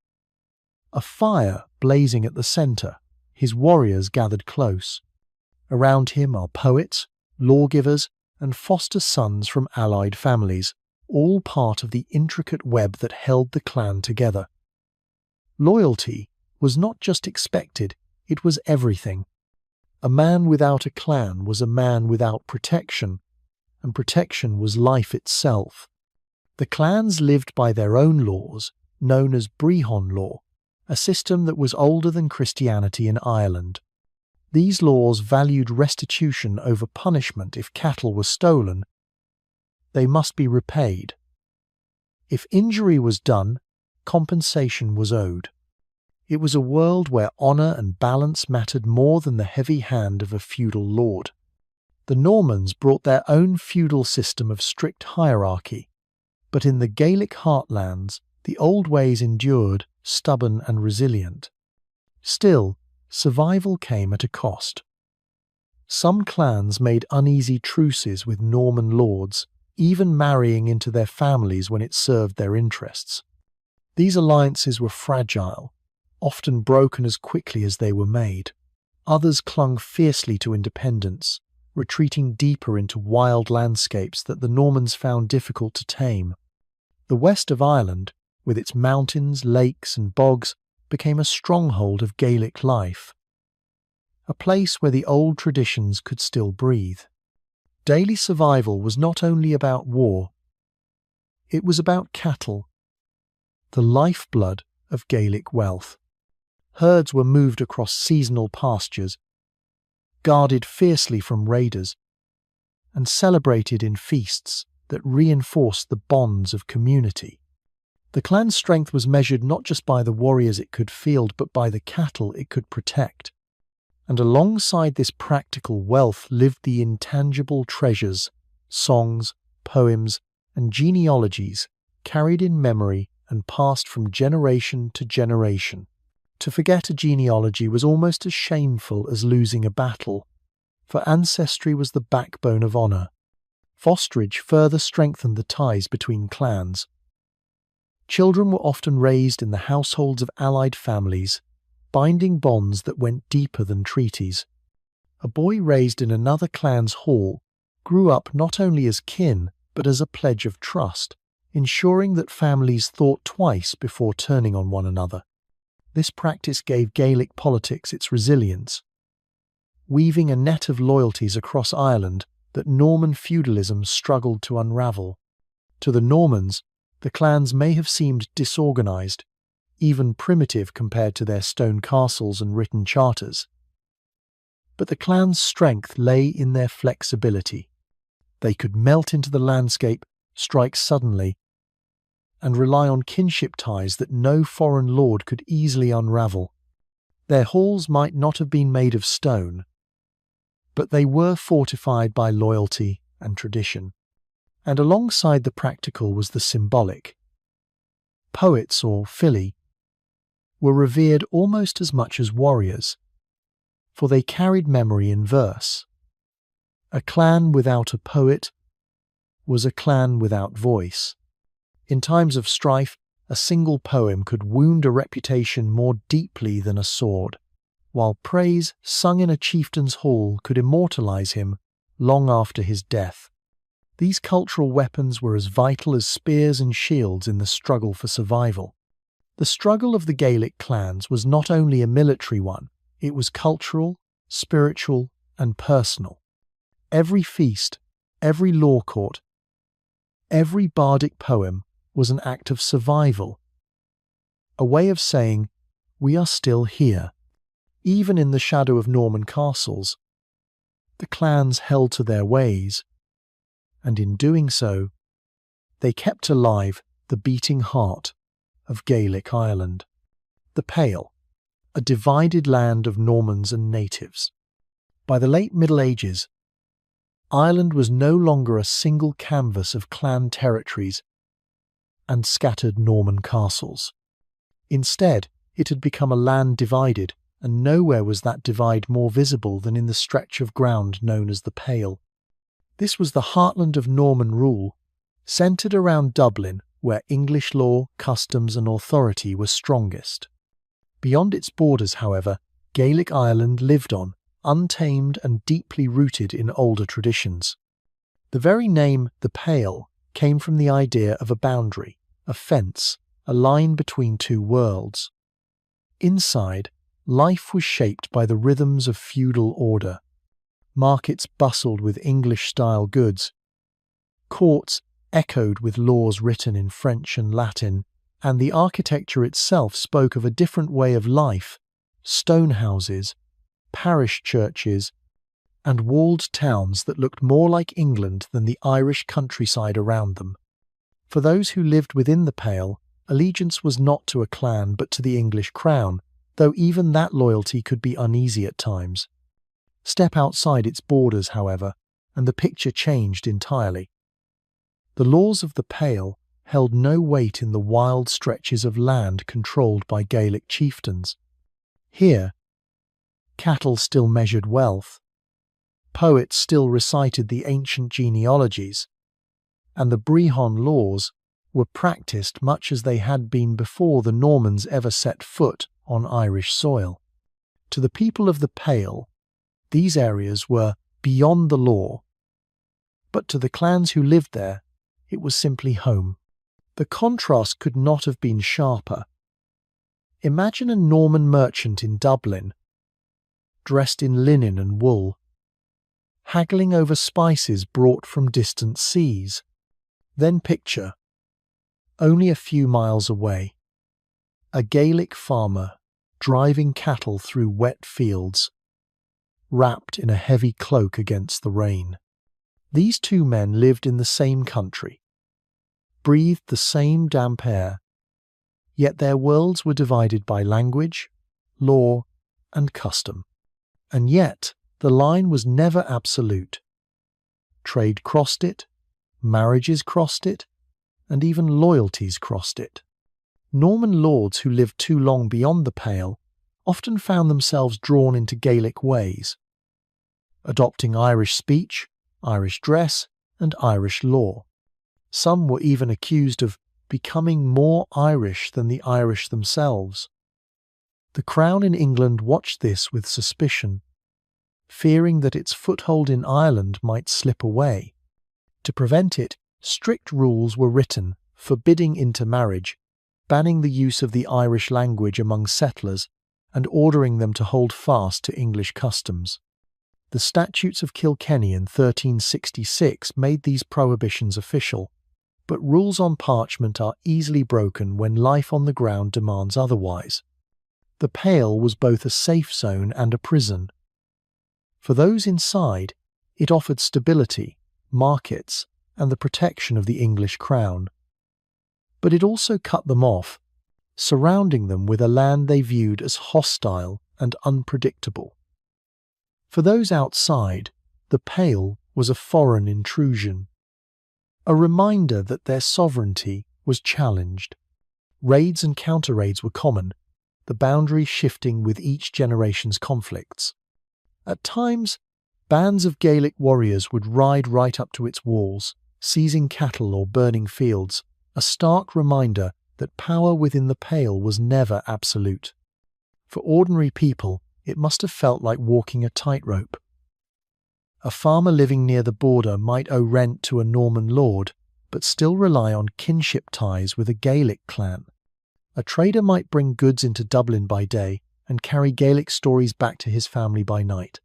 a fire blazing at the centre, his warriors gathered close. Around him are poets, lawgivers, and foster sons from allied families, all part of the intricate web that held the clan together. Loyalty was not just expected, it was everything. A man without a clan was a man without protection, and protection was life itself. The clans lived by their own laws, known as Brehon law, a system that was older than Christianity in Ireland. These laws valued restitution over punishment. If cattle were stolen, they must be repaid. If injury was done, compensation was owed. It was a world where honour and balance mattered more than the heavy hand of a feudal lord. The Normans brought their own feudal system of strict hierarchy, but in the Gaelic heartlands, the old ways endured, stubborn and resilient. Still, survival came at a cost. Some clans made uneasy truces with Norman lords, even marrying into their families when it served their interests. These alliances were fragile, often broken as quickly as they were made. Others clung fiercely to independence, retreating deeper into wild landscapes that the Normans found difficult to tame. The west of Ireland, with its mountains, lakes and bogs, became a stronghold of Gaelic life, a place where the old traditions could still breathe. Daily survival was not only about war, it was about cattle, the lifeblood of Gaelic wealth. Herds were moved across seasonal pastures, guarded fiercely from raiders, and celebrated in feasts that reinforced the bonds of community. The clan's strength was measured not just by the warriors it could field, but by the cattle it could protect. And alongside this practical wealth lived the intangible treasures, songs, poems, and genealogies carried in memory and passed from generation to generation. To forget a genealogy was almost as shameful as losing a battle, for ancestry was the backbone of honour. Fosterage further strengthened the ties between clans. Children were often raised in the households of allied families, binding bonds that went deeper than treaties. A boy raised in another clan's hall grew up not only as kin, but as a pledge of trust, ensuring that families thought twice before turning on one another. This practice gave Gaelic politics its resilience, weaving a net of loyalties across Ireland that Norman feudalism struggled to unravel. To the Normans, the clans may have seemed disorganised, even primitive compared to their stone castles and written charters. But the clans' strength lay in their flexibility. They could melt into the landscape, strike suddenly, and rely on kinship ties that no foreign lord could easily unravel. Their halls might not have been made of stone, but they were fortified by loyalty and tradition. And alongside the practical was the symbolic. Poets, or fili, were revered almost as much as warriors, for they carried memory in verse. A clan without a poet was a clan without voice. In times of strife, a single poem could wound a reputation more deeply than a sword, while praise sung in a chieftain's hall could immortalize him long after his death. These cultural weapons were as vital as spears and shields in the struggle for survival. The struggle of the Gaelic clans was not only a military one, it was cultural, spiritual, and personal. Every feast, every law court, every bardic poem was an act of survival, a way of saying, we are still here. Even in the shadow of Norman castles, the clans held to their ways, and in doing so, they kept alive the beating heart of Gaelic Ireland. The Pale, a divided land of Normans and natives. By the late Middle Ages, Ireland was no longer a single canvas of clan territories and scattered Norman castles. Instead, it had become a land divided, and nowhere was that divide more visible than in the stretch of ground known as the Pale. This was the heartland of Norman rule, centred around Dublin, where English law, customs and authority were strongest. Beyond its borders, however, Gaelic Ireland lived on, untamed and deeply rooted in older traditions. The very name, the Pale, came from the idea of a boundary, a fence, a line between two worlds. Inside, life was shaped by the rhythms of feudal order. Markets bustled with English-style goods. Courts echoed with laws written in French and Latin, and the architecture itself spoke of a different way of life: stone houses, parish churches, and walled towns that looked more like England than the Irish countryside around them. For those who lived within the Pale, allegiance was not to a clan but to the English crown, though even that loyalty could be uneasy at times. Step outside its borders, however, and the picture changed entirely. The laws of the Pale held no weight in the wild stretches of land controlled by Gaelic chieftains. Here, cattle still measured wealth, poets still recited the ancient genealogies, and the Brehon laws were practiced much as they had been before the Normans ever set foot on Irish soil. To the people of the Pale, these areas were beyond the law, but to the clans who lived there, it was simply home. The contrast could not have been sharper. Imagine a Norman merchant in Dublin, dressed in linen and wool, haggling over spices brought from distant seas. Then picture, only a few miles away, a Gaelic farmer driving cattle through wet fields, wrapped in a heavy cloak against the rain. These two men lived in the same country, breathed the same damp air, yet their worlds were divided by language, law, and custom. And yet, the line was never absolute. Trade crossed it, marriages crossed it, and even loyalties crossed it. Norman lords who lived too long beyond the Pale often found themselves drawn into Gaelic ways, adopting Irish speech, Irish dress, and Irish law. Some were even accused of becoming more Irish than the Irish themselves. The Crown in England watched this with suspicion, fearing that its foothold in Ireland might slip away. To prevent it, strict rules were written forbidding intermarriage, banning the use of the Irish language among settlers, and ordering them to hold fast to English customs. The Statutes of Kilkenny in 1366 made these prohibitions official, but rules on parchment are easily broken when life on the ground demands otherwise. The Pale was both a safe zone and a prison. For those inside, it offered stability, markets, and the protection of the English crown. But it also cut them off, surrounding them with a land they viewed as hostile and unpredictable. For those outside, the Pale was a foreign intrusion, a reminder that their sovereignty was challenged. Raids and counter-raids were common, the boundary shifting with each generation's conflicts. At times, bands of Gaelic warriors would ride right up to its walls, seizing cattle or burning fields, a stark reminder that power within the Pale was never absolute. For ordinary people, it must have felt like walking a tightrope. A farmer living near the border might owe rent to a Norman lord, but still rely on kinship ties with a Gaelic clan. A trader might bring goods into Dublin by day and carry Gaelic stories back to his family by night.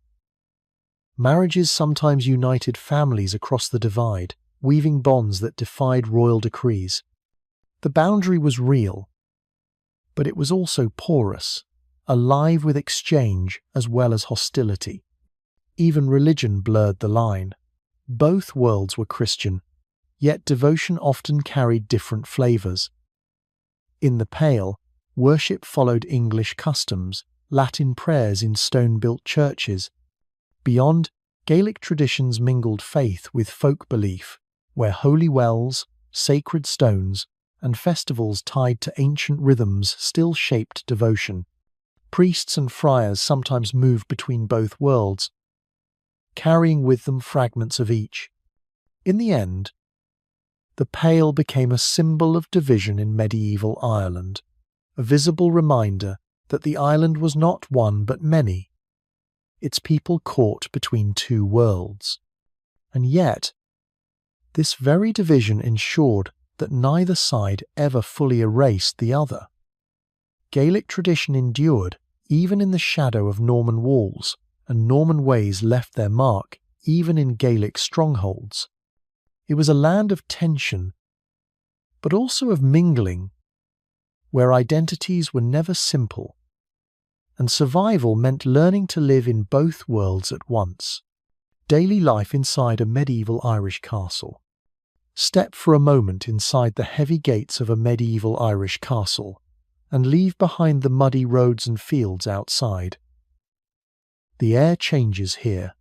Marriages sometimes united families across the divide, weaving bonds that defied royal decrees. The boundary was real, but it was also porous, alive with exchange as well as hostility. Even religion blurred the line. Both worlds were Christian, yet devotion often carried different flavours. In the Pale, worship followed English customs, Latin prayers in stone-built churches, Beyond, Gaelic traditions mingled faith with folk belief, where holy wells, sacred stones, and festivals tied to ancient rhythms still shaped devotion. Priests and friars sometimes moved between both worlds, carrying with them fragments of each. In the end, the Pale became a symbol of division in medieval Ireland, a visible reminder that the island was not one but many, its people caught between two worlds. And yet, this very division ensured that neither side ever fully erased the other. Gaelic tradition endured even in the shadow of Norman walls, and Norman ways left their mark even in Gaelic strongholds. It was a land of tension, but also of mingling, where identities were never simple, and survival meant learning to live in both worlds at once. Daily life inside a medieval Irish castle. Step for a moment inside the heavy gates of a medieval Irish castle, and leave behind the muddy roads and fields outside. The air changes here.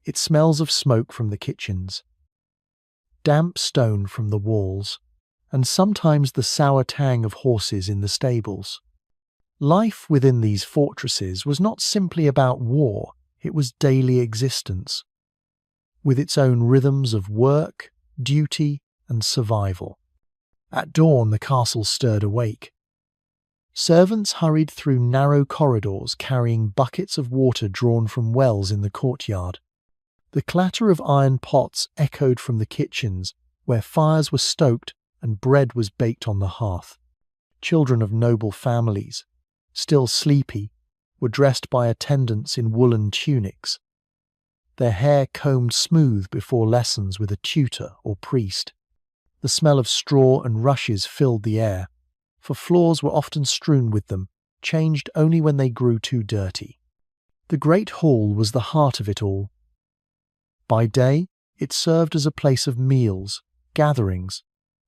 It smells of smoke from the kitchens, damp stone from the walls, and sometimes the sour tang of horses in the stables. Life within these fortresses was not simply about war, it was daily existence, with its own rhythms of work, duty, and survival. At dawn, the castle stirred awake. Servants hurried through narrow corridors carrying buckets of water drawn from wells in the courtyard. The clatter of iron pots echoed from the kitchens, where fires were stoked and bread was baked on the hearth. Children of noble families, still sleepy, were dressed by attendants in woolen tunics, their hair combed smooth before lessons with a tutor or priest. The smell of straw and rushes filled the air, for floors were often strewn with them, changed only when they grew too dirty. The great hall was the heart of it all. By day, it served as a place of meals, gatherings,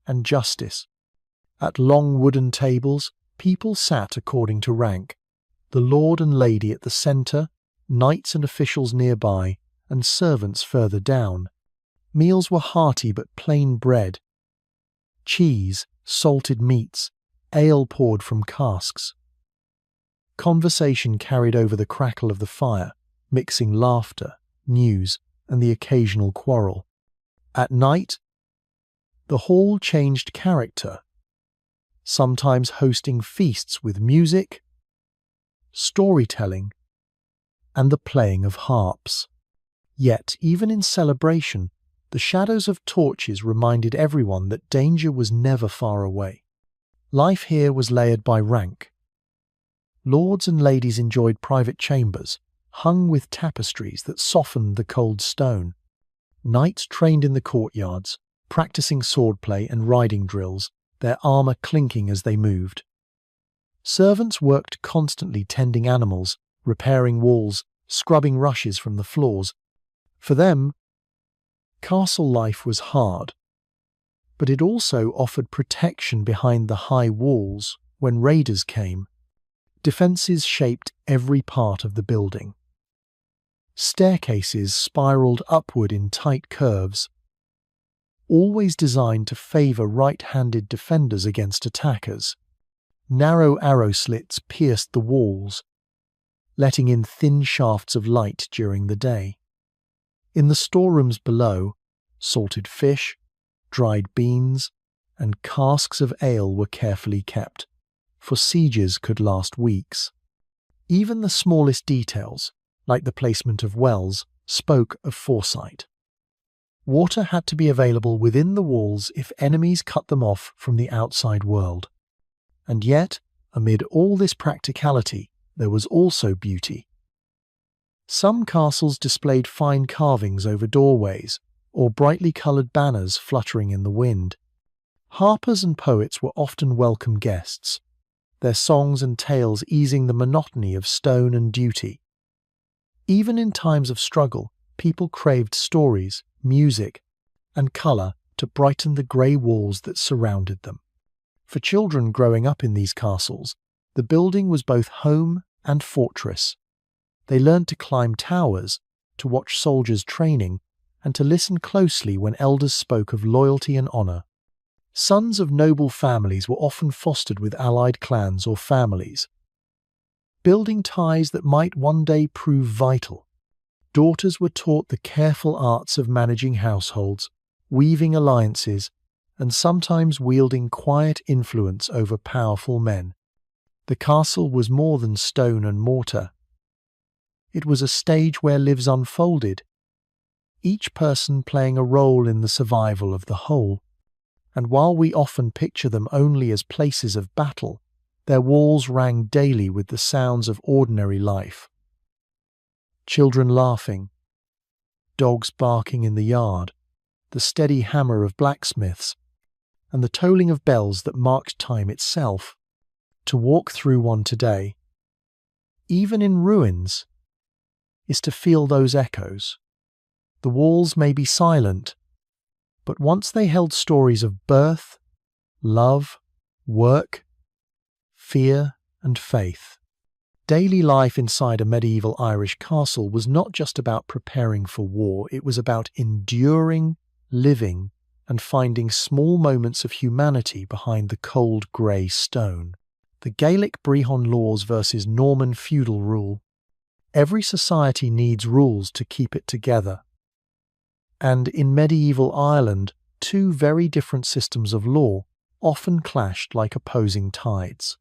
and justice. At long wooden tables, people sat according to rank, the lord and lady at the centre, knights and officials nearby, and servants further down. Meals were hearty but plain bread, cheese, salted meats, ale poured from casks. Conversation carried over the crackle of the fire, mixing laughter, news, and the occasional quarrel. At night, the hall changed character, sometimes hosting feasts with music, storytelling, and the playing of harps. Yet, even in celebration, the shadows of torches reminded everyone that danger was never far away. Life here was layered by rank. Lords and ladies enjoyed private chambers, hung with tapestries that softened the cold stone. Knights trained in the courtyards, practicing swordplay and riding drills, their armour clinking as they moved. Servants worked constantly tending animals, repairing walls, scrubbing rushes from the floors. For them, castle life was hard, but it also offered protection behind the high walls when raiders came. Defences shaped every part of the building. Staircases spiralled upward in tight curves, always designed to favour right-handed defenders against attackers. Narrow arrow slits pierced the walls, letting in thin shafts of light during the day. In the storerooms below, salted fish, dried beans, and casks of ale were carefully kept, for sieges could last weeks. Even the smallest details, like the placement of wells, spoke of foresight. Water had to be available within the walls if enemies cut them off from the outside world. And yet, amid all this practicality, there was also beauty. Some castles displayed fine carvings over doorways, or brightly coloured banners fluttering in the wind. Harpers and poets were often welcome guests, their songs and tales easing the monotony of stone and duty. Even in times of struggle, people craved stories, music, and colour to brighten the grey walls that surrounded them. For children growing up in these castles, the building was both home and fortress. They learned to climb towers, to watch soldiers training and to listen closely when elders spoke of loyalty and honour. Sons of noble families were often fostered with allied clans or families, building ties that might one day prove vital. Daughters were taught the careful arts of managing households, weaving alliances, and sometimes wielding quiet influence over powerful men. The castle was more than stone and mortar. It was a stage where lives unfolded, each person playing a role in the survival of the whole. And while we often picture them only as places of battle, their walls rang daily with the sounds of ordinary life. Children laughing, dogs barking in the yard, the steady hammer of blacksmiths, and the tolling of bells that marked time itself. To walk through one today, even in ruins, is to feel those echoes. The walls may be silent, but once they held stories of birth, love, work, fear, and faith. Daily life inside a medieval Irish castle was not just about preparing for war, it was about enduring, living, and finding small moments of humanity behind the cold grey stone. The Gaelic Brehon laws versus Norman feudal rule. Every society needs rules to keep it together. And in medieval Ireland, two very different systems of law often clashed like opposing tides.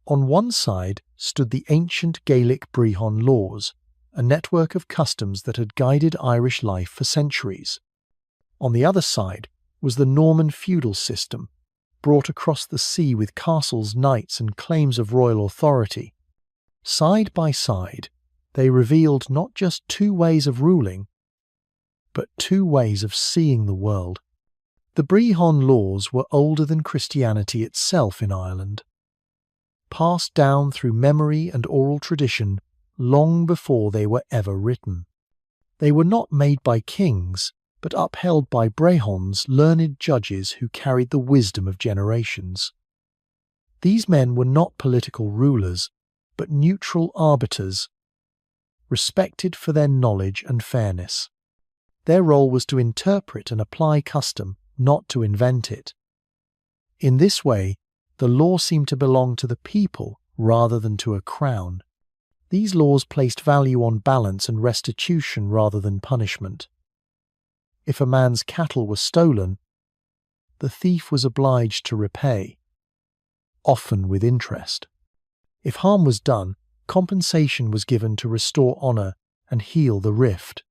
On one side stood the ancient Gaelic Brehon laws, a network of customs that had guided Irish life for centuries. On the other side was the Norman feudal system, brought across the sea with castles, knights, and claims of royal authority. Side by side, they revealed not just two ways of ruling, but two ways of seeing the world. The Brehon laws were older than Christianity itself in Ireland, passed down through memory and oral tradition long before they were ever written. They were not made by kings, but upheld by Brehons, learned judges who carried the wisdom of generations. These men were not political rulers, but neutral arbiters, respected for their knowledge and fairness. Their role was to interpret and apply custom, not to invent it. In this way, the law seemed to belong to the people rather than to a crown. These laws placed value on balance and restitution rather than punishment. If a man's cattle were stolen, the thief was obliged to repay, often with interest. If harm was done, compensation was given to restore honour and heal the rift.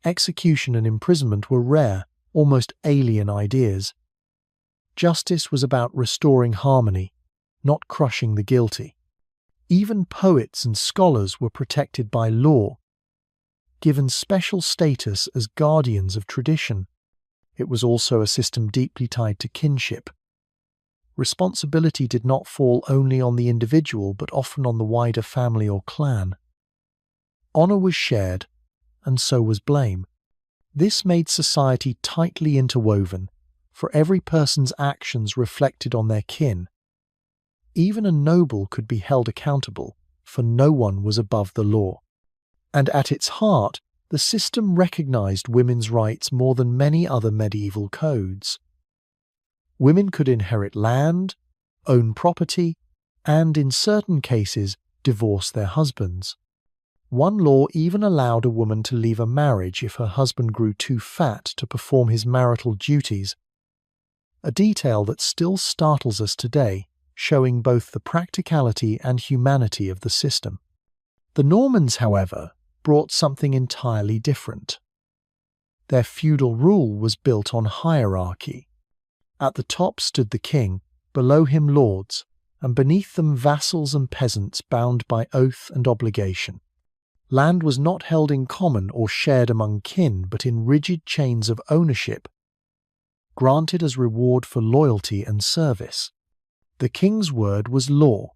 Execution and imprisonment were rare, almost alien ideas. Justice was about restoring harmony, not crushing the guilty. Even poets and scholars were protected by law, given special status as guardians of tradition. It was also a system deeply tied to kinship. Responsibility did not fall only on the individual, but often on the wider family or clan. Honour was shared, and so was blame. This made society tightly interwoven, for every person's actions reflected on their kin. Even a noble could be held accountable, for no one was above the law. And at its heart, the system recognized women's rights more than many other medieval codes. Women could inherit land, own property, and in certain cases, divorce their husbands. One law even allowed a woman to leave a marriage if her husband grew too fat to perform his marital duties, a detail that still startles us today, showing both the practicality and humanity of the system. The Normans, however, brought something entirely different. Their feudal rule was built on hierarchy. At the top stood the king, below him lords, and beneath them vassals and peasants bound by oath and obligation. Land was not held in common or shared among kin, but in rigid chains of ownership, granted as reward for loyalty and service. The king's word was law,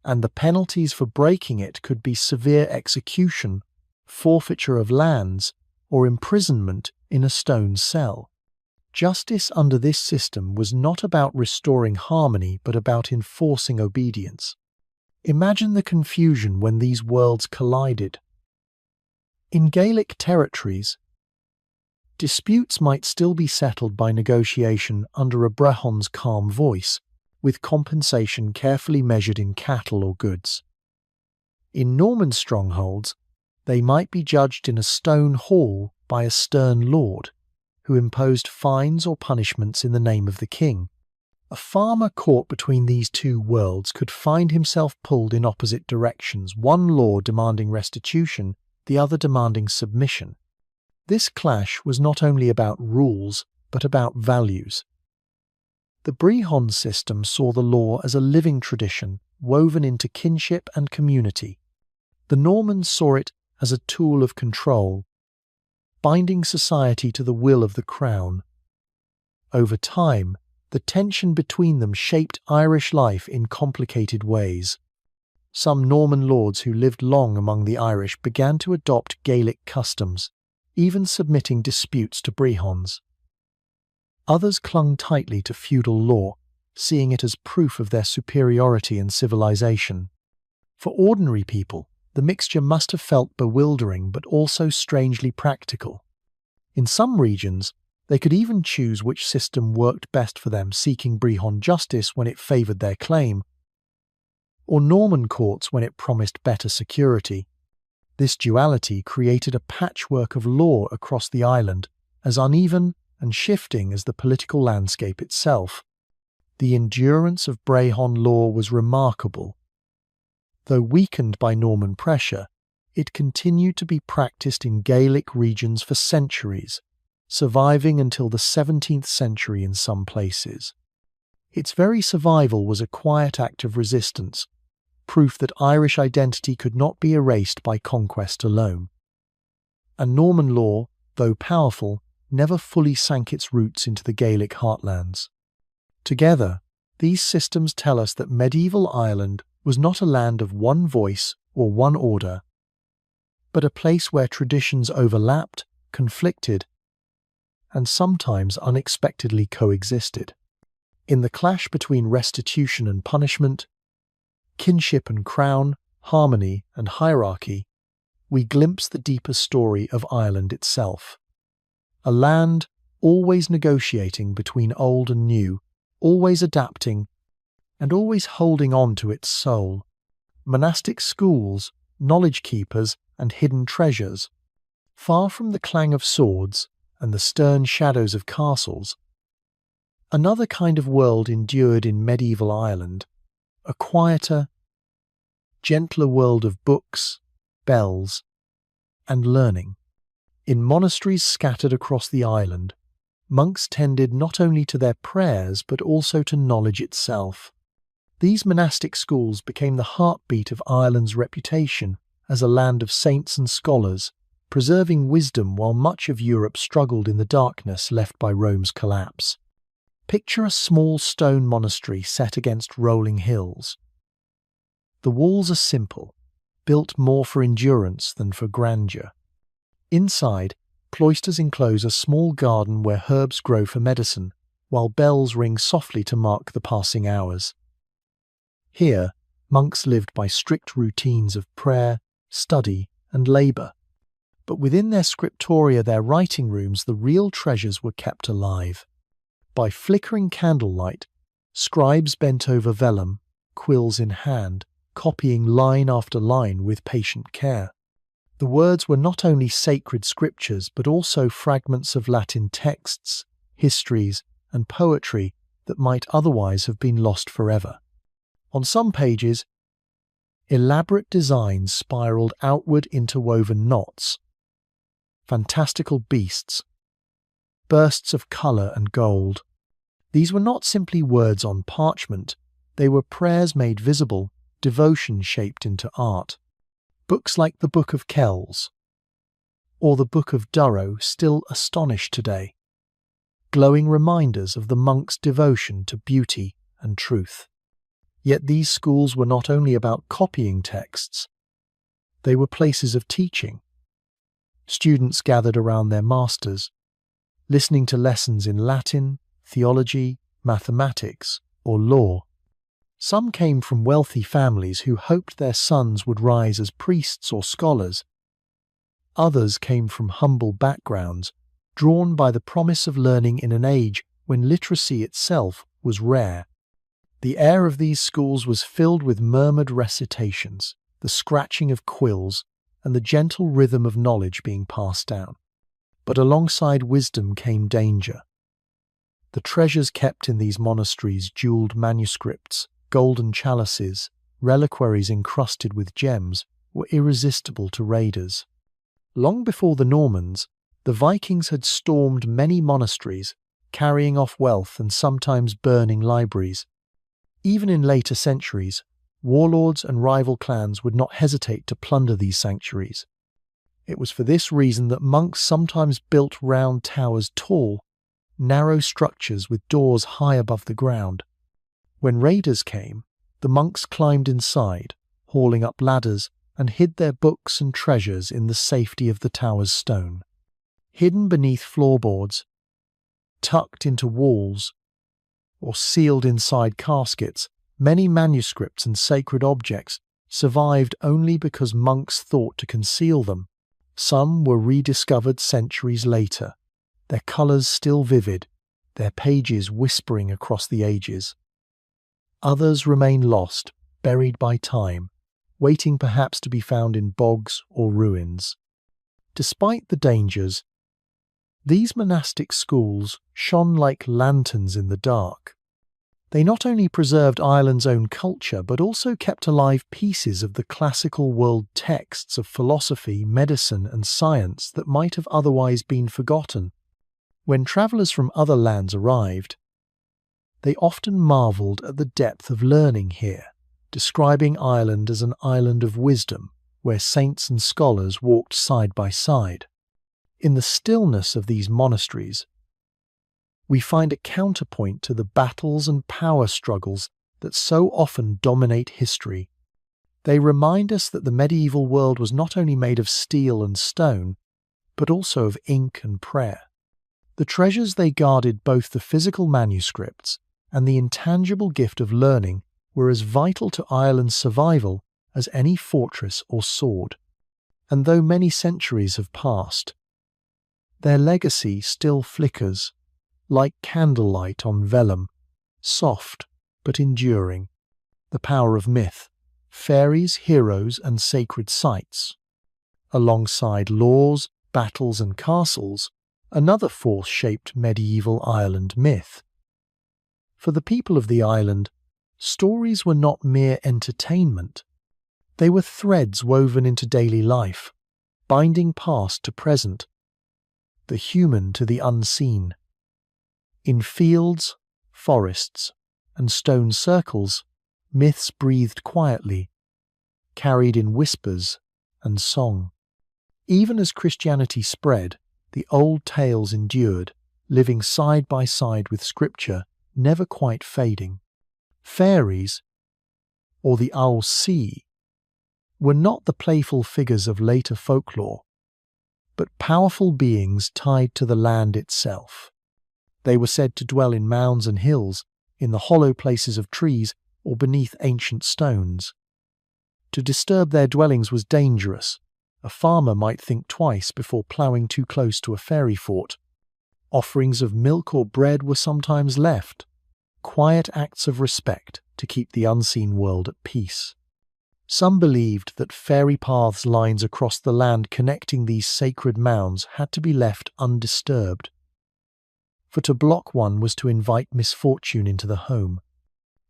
and the penalties for breaking it could be severe execution, forfeiture of lands, or imprisonment in a stone cell. Justice under this system was not about restoring harmony, but about enforcing obedience. Imagine the confusion when these worlds collided. In Gaelic territories, disputes might still be settled by negotiation under a Brehon's calm voice, with compensation carefully measured in cattle or goods. In Norman strongholds, they might be judged in a stone hall by a stern lord, who imposed fines or punishments in the name of the king. A farmer caught between these two worlds could find himself pulled in opposite directions, one lord demanding restitution, the other demanding submission. This clash was not only about rules, but about values. The Brehon system saw the law as a living tradition woven into kinship and community. The Normans saw it as a tool of control, binding society to the will of the crown. Over time, the tension between them shaped Irish life in complicated ways. Some Norman lords who lived long among the Irish began to adopt Gaelic customs, even submitting disputes to Brehons. Others clung tightly to feudal law, seeing it as proof of their superiority and civilization. For ordinary people, the mixture must have felt bewildering but also strangely practical. In some regions, they could even choose which system worked best for them, seeking Brehon justice when it favoured their claim, or Norman courts when it promised better security. This duality created a patchwork of law across the island, as uneven and shifting as the political landscape itself. The endurance of Brehon law was remarkable. Though weakened by Norman pressure, it continued to be practiced in Gaelic regions for centuries, surviving until the 17th century in some places. Its very survival was a quiet act of resistance, proof that Irish identity could not be erased by conquest alone. And Norman law, though powerful, never fully sank its roots into the Gaelic heartlands. Together, these systems tell us that medieval Ireland was not a land of one voice or one order, but a place where traditions overlapped, conflicted, and sometimes unexpectedly coexisted. In the clash between restitution and punishment, kinship and crown, harmony and hierarchy, we glimpse the deeper story of Ireland itself. A land always negotiating between old and new, always adapting, and always holding on to its soul. Monastic schools, knowledge keepers, and hidden treasures. Far from the clang of swords and the stern shadows of castles, another kind of world endured in medieval Ireland, a quieter, gentler world of books, bells, and learning. In monasteries scattered across the island, monks tended not only to their prayers but also to knowledge itself. These monastic schools became the heartbeat of Ireland's reputation as a land of saints and scholars, preserving wisdom while much of Europe struggled in the darkness left by Rome's collapse. Picture a small stone monastery set against rolling hills. The walls are simple, built more for endurance than for grandeur. Inside, cloisters enclose a small garden where herbs grow for medicine, while bells ring softly to mark the passing hours. Here, monks lived by strict routines of prayer, study, and labour. But within their scriptoria, their writing rooms, the real treasures were kept alive. By flickering candlelight, scribes bent over vellum, quills in hand, copying line after line with patient care. The words were not only sacred scriptures but also fragments of Latin texts, histories, and poetry that might otherwise have been lost forever. On some pages, elaborate designs spiraled outward interwoven knots, fantastical beasts, bursts of colour and gold. These were not simply words on parchment, they were prayers made visible, devotion shaped into art. Books like the Book of Kells or the Book of Durrow still astonish today, glowing reminders of the monks' devotion to beauty and truth. Yet these schools were not only about copying texts, they were places of teaching. Students gathered around their masters, listening to lessons in Latin, theology, mathematics, or law. Some came from wealthy families who hoped their sons would rise as priests or scholars. Others came from humble backgrounds, drawn by the promise of learning in an age when literacy itself was rare. The air of these schools was filled with murmured recitations, the scratching of quills, and the gentle rhythm of knowledge being passed down. But alongside wisdom came danger. The treasures kept in these monasteries, jeweled manuscripts, golden chalices, reliquaries encrusted with gems, were irresistible to raiders. Long before the Normans, the Vikings had stormed many monasteries, carrying off wealth and sometimes burning libraries. Even in later centuries, warlords and rival clans would not hesitate to plunder these sanctuaries. It was for this reason that monks sometimes built round towers, tall, narrow structures with doors high above the ground. When raiders came, the monks climbed inside, hauling up ladders, and hid their books and treasures in the safety of the tower's stone. Hidden beneath floorboards, tucked into walls, or sealed inside caskets, many manuscripts and sacred objects survived only because monks thought to conceal them. Some were rediscovered centuries later, their colours still vivid, their pages whispering across the ages. Others remain lost, buried by time, waiting perhaps to be found in bogs or ruins. Despite the dangers, these monastic schools shone like lanterns in the dark. They not only preserved Ireland's own culture, but also kept alive pieces of the classical world texts of philosophy, medicine, and science that might have otherwise been forgotten. When travellers from other lands arrived, they often marvelled at the depth of learning here, describing Ireland as an island of wisdom, where saints and scholars walked side by side. In the stillness of these monasteries, we find a counterpoint to the battles and power struggles that so often dominate history. They remind us that the medieval world was not only made of steel and stone, but also of ink and prayer. The treasures they guarded, both the physical manuscripts and the intangible gift of learning, were as vital to Ireland's survival as any fortress or sword. And though many centuries have passed, their legacy still flickers, like candlelight on vellum, soft but enduring. The power of myth, fairies, heroes, and sacred sites. Alongside laws, battles, and castles, another force shaped medieval Ireland myth. For the people of the island, stories were not mere entertainment. They were threads woven into daily life, binding past to present, the human to the unseen. In fields, forests, and stone circles, myths breathed quietly, carried in whispers and song. Even as Christianity spread, the old tales endured, living side by side with scripture, never quite fading. Fairies, or the owl sea, were not the playful figures of later folklore, but powerful beings tied to the land itself. They were said to dwell in mounds and hills, in the hollow places of trees, or beneath ancient stones. To disturb their dwellings was dangerous. A farmer might think twice before ploughing too close to a fairy fort. Offerings of milk or bread were sometimes left, quiet acts of respect to keep the unseen world at peace. Some believed that fairy paths lines across the land connecting these sacred mounds had to be left undisturbed. For to block one was to invite misfortune into the home.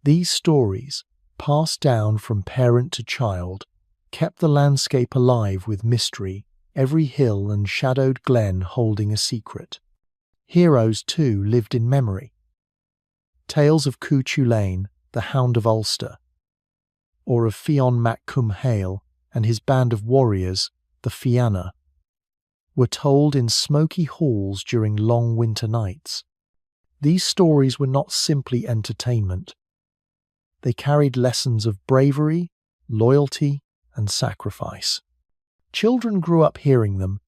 These stories, passed down from parent to child, kept the landscape alive with mystery, every hill and shadowed glen holding a secret. Heroes, too, lived in memory. Tales of Cú Chulainn, the Hound of Ulster, or of Fionn mac Cumhaill and his band of warriors, the Fianna, were told in smoky halls during long winter nights. These stories were not simply entertainment. They carried lessons of bravery, loyalty, and sacrifice. Children grew up hearing them,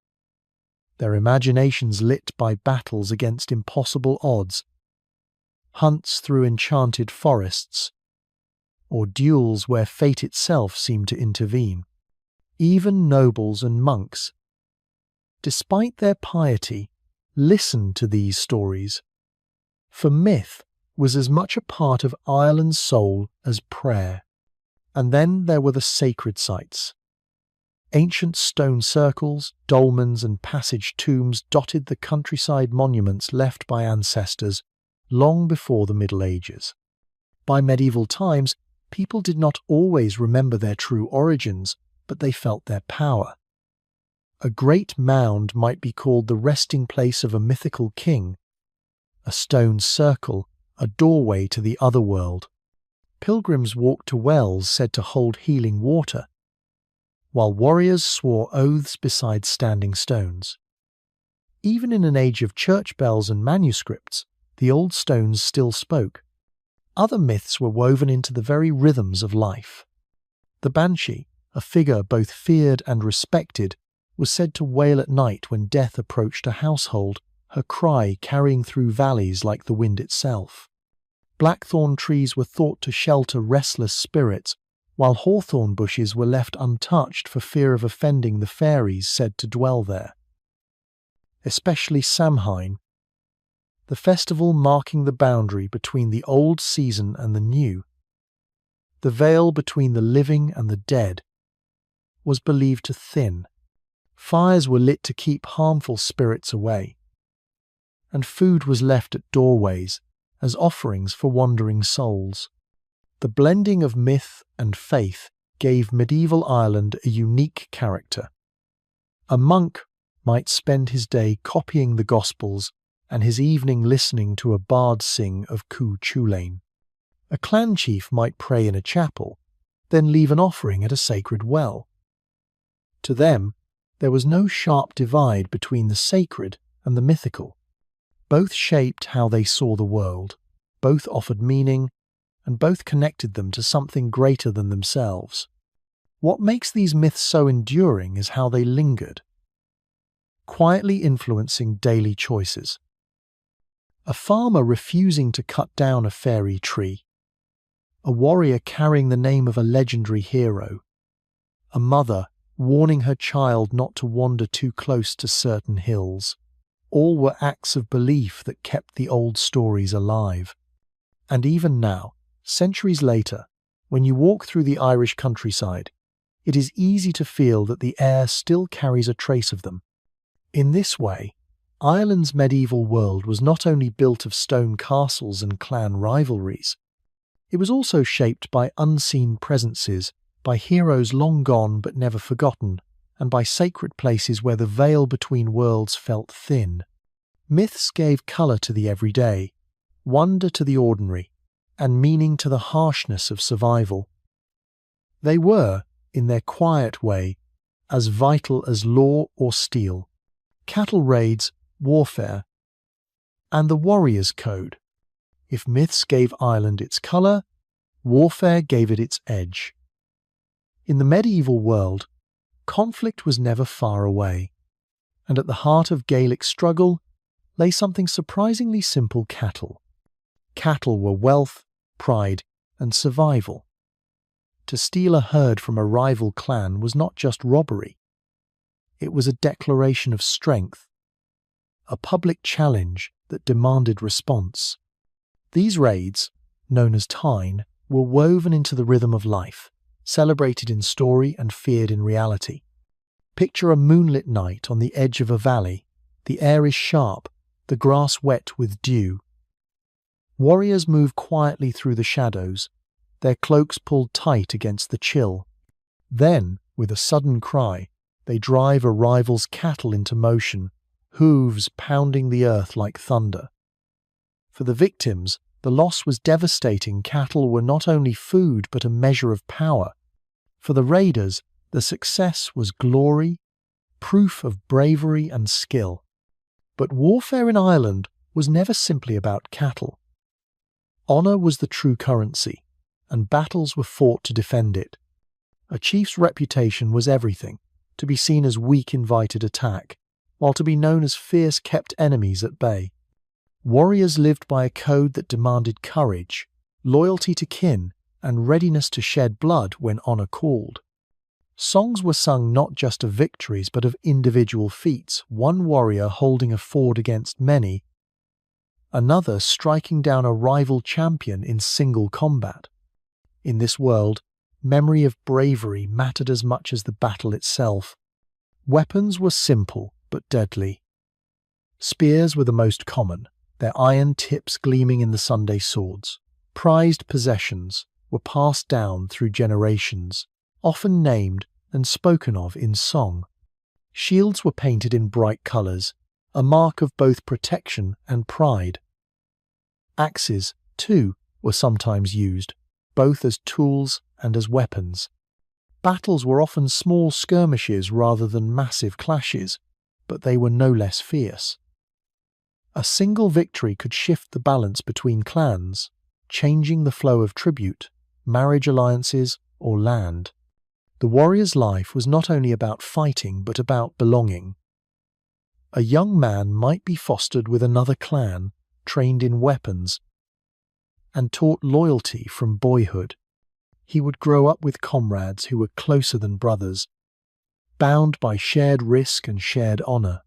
their imaginations lit by battles against impossible odds, hunts through enchanted forests, or duels where fate itself seemed to intervene. Even nobles and monks despite their piety, listened to these stories. For myth was as much a part of Ireland's soul as prayer. And then there were the sacred sites. Ancient stone circles, dolmens and passage tombs dotted the countryside monuments left by ancestors long before the Middle Ages. By medieval times, people did not always remember their true origins, but they felt their power. A great mound might be called the resting place of a mythical king, a stone circle, a doorway to the other world. Pilgrims walked to wells said to hold healing water, while warriors swore oaths beside standing stones. Even in an age of church bells and manuscripts, the old stones still spoke. Other myths were woven into the very rhythms of life. The banshee, a figure both feared and respected, was said to wail at night when death approached a household, her cry carrying through valleys like the wind itself. Blackthorn trees were thought to shelter restless spirits, while hawthorn bushes were left untouched for fear of offending the fairies said to dwell there. Especially Samhain, the festival marking the boundary between the old season and the new, the veil between the living and the dead, was believed to thin. Fires were lit to keep harmful spirits away, and food was left at doorways as offerings for wandering souls. The blending of myth and faith gave medieval Ireland a unique character. A monk might spend his day copying the Gospels and his evening listening to a bard sing of Cú Chulainn. A clan chief might pray in a chapel, then leave an offering at a sacred well. To them, there was no sharp divide between the sacred and the mythical. Both shaped how they saw the world, both offered meaning, and both connected them to something greater than themselves. What makes these myths so enduring is how they lingered, quietly influencing daily choices. A farmer refusing to cut down a fairy tree, a warrior carrying the name of a legendary hero, a mother warning her child not to wander too close to certain hills. All were acts of belief that kept the old stories alive. And even now, centuries later, when you walk through the Irish countryside, it is easy to feel that the air still carries a trace of them. In this way, Ireland's medieval world was not only built of stone castles and clan rivalries, it was also shaped by unseen presences, by heroes long gone but never forgotten, and by sacred places where the veil between worlds felt thin. Myths gave colour to the everyday, wonder to the ordinary, and meaning to the harshness of survival. They were, in their quiet way, as vital as law or steel, cattle raids, warfare, and the warrior's code. If myths gave Ireland its colour, warfare gave it its edge. In the medieval world, conflict was never far away, and at the heart of Gaelic struggle lay something surprisingly simple: cattle. Cattle were wealth, pride, and survival. To steal a herd from a rival clan was not just robbery. It was a declaration of strength, a public challenge that demanded response. These raids, known as Tyne, were woven into the rhythm of life, celebrated in story and feared in reality. Picture a moonlit night on the edge of a valley. The air is sharp, the grass wet with dew. Warriors move quietly through the shadows, their cloaks pulled tight against the chill. Then, with a sudden cry, they drive a rival's cattle into motion, hooves pounding the earth like thunder. For the victims, the loss was devastating. Cattle were not only food but a measure of power. For the raiders, the success was glory, proof of bravery and skill. But warfare in Ireland was never simply about cattle. Honour was the true currency, and battles were fought to defend it. A chief's reputation was everything. To be seen as weak invited attack, while to be known as fierce kept enemies at bay. Warriors lived by a code that demanded courage, loyalty to kin, and readiness to shed blood when honour called. Songs were sung not just of victories but of individual feats, one warrior holding a ford against many, another striking down a rival champion in single combat. In this world, memory of bravery mattered as much as the battle itself. Weapons were simple but deadly. Spears were the most common, their iron tips gleaming in the Sunday swords. Prized possessions were passed down through generations, often named and spoken of in song. Shields were painted in bright colours, a mark of both protection and pride. Axes, too, were sometimes used, both as tools and as weapons. Battles were often small skirmishes rather than massive clashes, but they were no less fierce. A single victory could shift the balance between clans, changing the flow of tribute, marriage alliances, or land. The warrior's life was not only about fighting but about belonging. A young man might be fostered with another clan, trained in weapons, and taught loyalty from boyhood. He would grow up with comrades who were closer than brothers, bound by shared risk and shared honour.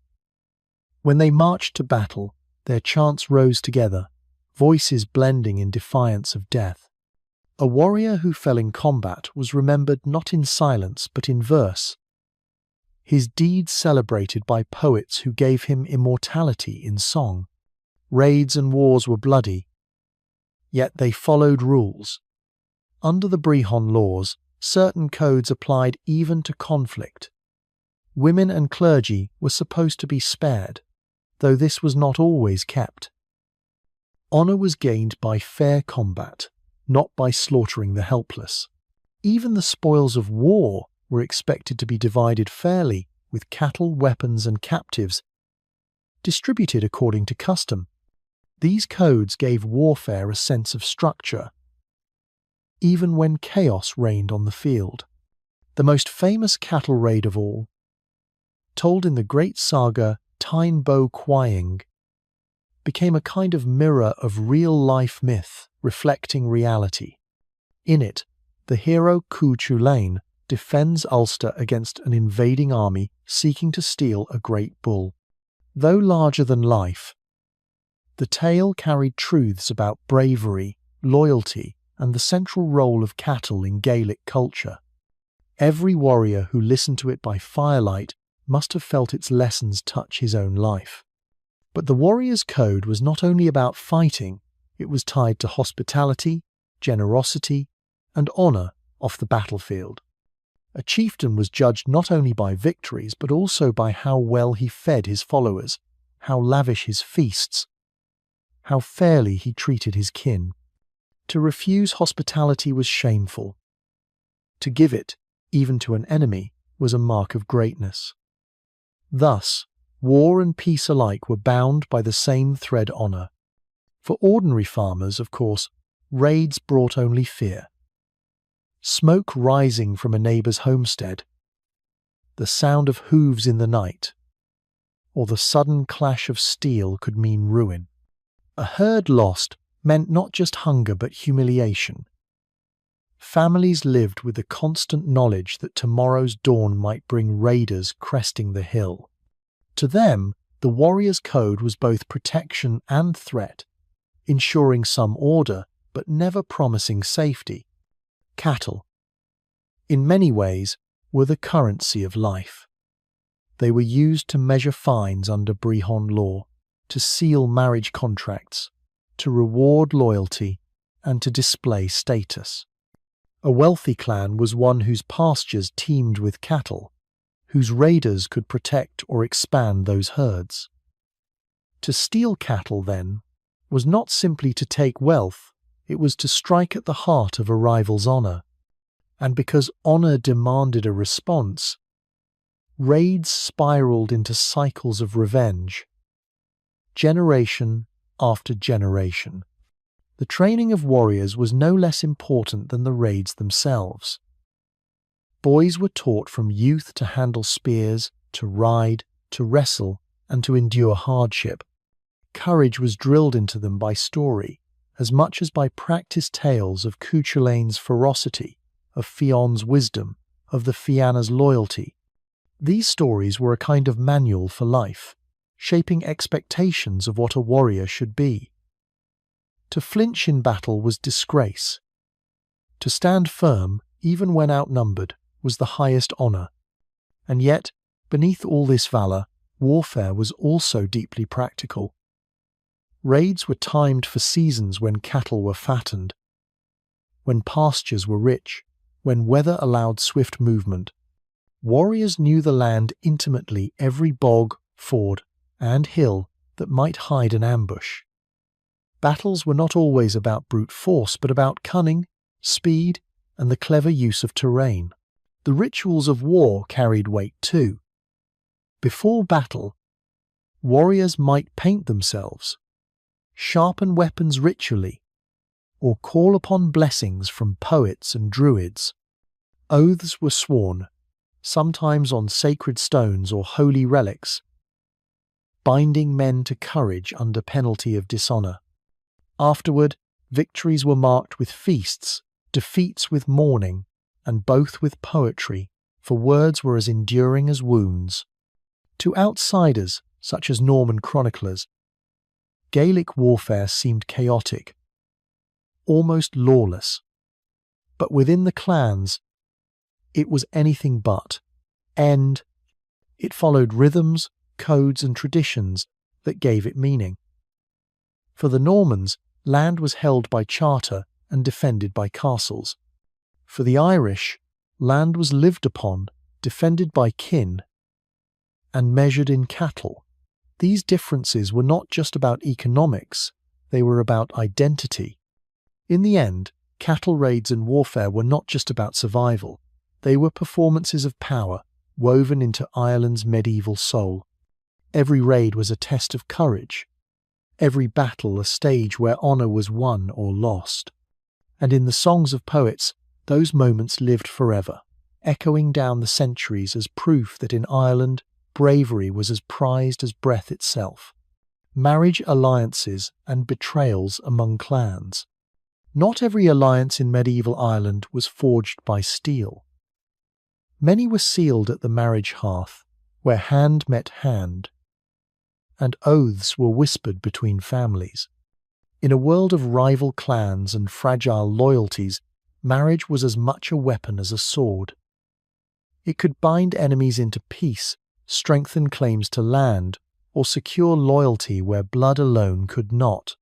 When they marched to battle, their chants rose together, voices blending in defiance of death. A warrior who fell in combat was remembered not in silence but in verse, his deeds celebrated by poets who gave him immortality in song. Raids and wars were bloody, yet they followed rules. Under the Brehon laws, certain codes applied even to conflict. Women and clergy were supposed to be spared, though this was not always kept. Honour was gained by fair combat, not by slaughtering the helpless. Even the spoils of war were expected to be divided fairly, with cattle, weapons, and captives distributed according to custom. These codes gave warfare a sense of structure, even when chaos reigned on the field. The most famous cattle raid of all, told in the great saga Tyne Bo Quoing, became a kind of mirror of real-life myth reflecting reality. In it, the hero Cu Chulainn defends Ulster against an invading army seeking to steal a great bull. Though larger than life, the tale carried truths about bravery, loyalty, and the central role of cattle in Gaelic culture. Every warrior who listened to it by firelight must have felt its lessons touch his own life. But the warrior's code was not only about fighting, it was tied to hospitality, generosity, and honour off the battlefield. A chieftain was judged not only by victories but also by how well he fed his followers, how lavish his feasts, how fairly he treated his kin. To refuse hospitality was shameful. To give it, even to an enemy, was a mark of greatness. Thus, war and peace alike were bound by the same thread honour. For ordinary farmers, of course, raids brought only fear. Smoke rising from a neighbour's homestead, the sound of hooves in the night, or the sudden clash of steel could mean ruin. A herd lost meant not just hunger but humiliation. Families lived with the constant knowledge that tomorrow's dawn might bring raiders cresting the hill. To them, the warrior's code was both protection and threat, ensuring some order but never promising safety. Cattle, in many ways, were the currency of life. They were used to measure fines under Brehon law, to seal marriage contracts, to reward loyalty, and to display status. A wealthy clan was one whose pastures teemed with cattle, whose raiders could protect or expand those herds. To steal cattle, then, was not simply to take wealth, it was to strike at the heart of a rival's honour. And because honour demanded a response, raids spiralled into cycles of revenge, generation after generation. The training of warriors was no less important than the raids themselves. Boys were taught from youth to handle spears, to ride, to wrestle, and to endure hardship. Courage was drilled into them by story, as much as by practiced tales of Cu Chulainn's ferocity, of Fion's wisdom, of the Fianna's loyalty. These stories were a kind of manual for life, shaping expectations of what a warrior should be. To flinch in battle was disgrace. To stand firm, even when outnumbered, was the highest honour. And yet, beneath all this valour, warfare was also deeply practical. Raids were timed for seasons when cattle were fattened, when pastures were rich, when weather allowed swift movement. Warriors knew the land intimately, every bog, ford, and hill that might hide an ambush. Battles were not always about brute force, but about cunning, speed, and the clever use of terrain. The rituals of war carried weight too. Before battle, warriors might paint themselves, sharpen weapons ritually, or call upon blessings from poets and druids. Oaths were sworn, sometimes on sacred stones or holy relics, binding men to courage under penalty of dishonour. Afterward, victories were marked with feasts, defeats with mourning, and both with poetry, for words were as enduring as wounds. To outsiders, such as Norman chroniclers, Gaelic warfare seemed chaotic, almost lawless. But within the clans, it was anything but. It followed rhythms, codes and traditions that gave it meaning. For the Normans, land was held by charter and defended by castles. For the Irish, land was lived upon, defended by kin, and measured in cattle. These differences were not just about economics, they were about identity. In the end, cattle raids and warfare were not just about survival, they were performances of power woven into Ireland's medieval soul. Every raid was a test of courage, every battle a stage where honour was won or lost. And in the songs of poets, those moments lived forever, echoing down the centuries as proof that in Ireland, bravery was as prized as breath itself. Marriage alliances and betrayals among clans. Not every alliance in medieval Ireland was forged by steel. Many were sealed at the marriage hearth, where hand met hand, and oaths were whispered between families. In a world of rival clans and fragile loyalties, marriage was as much a weapon as a sword. It could bind enemies into peace, strengthen claims to land, or secure loyalty where blood alone could not.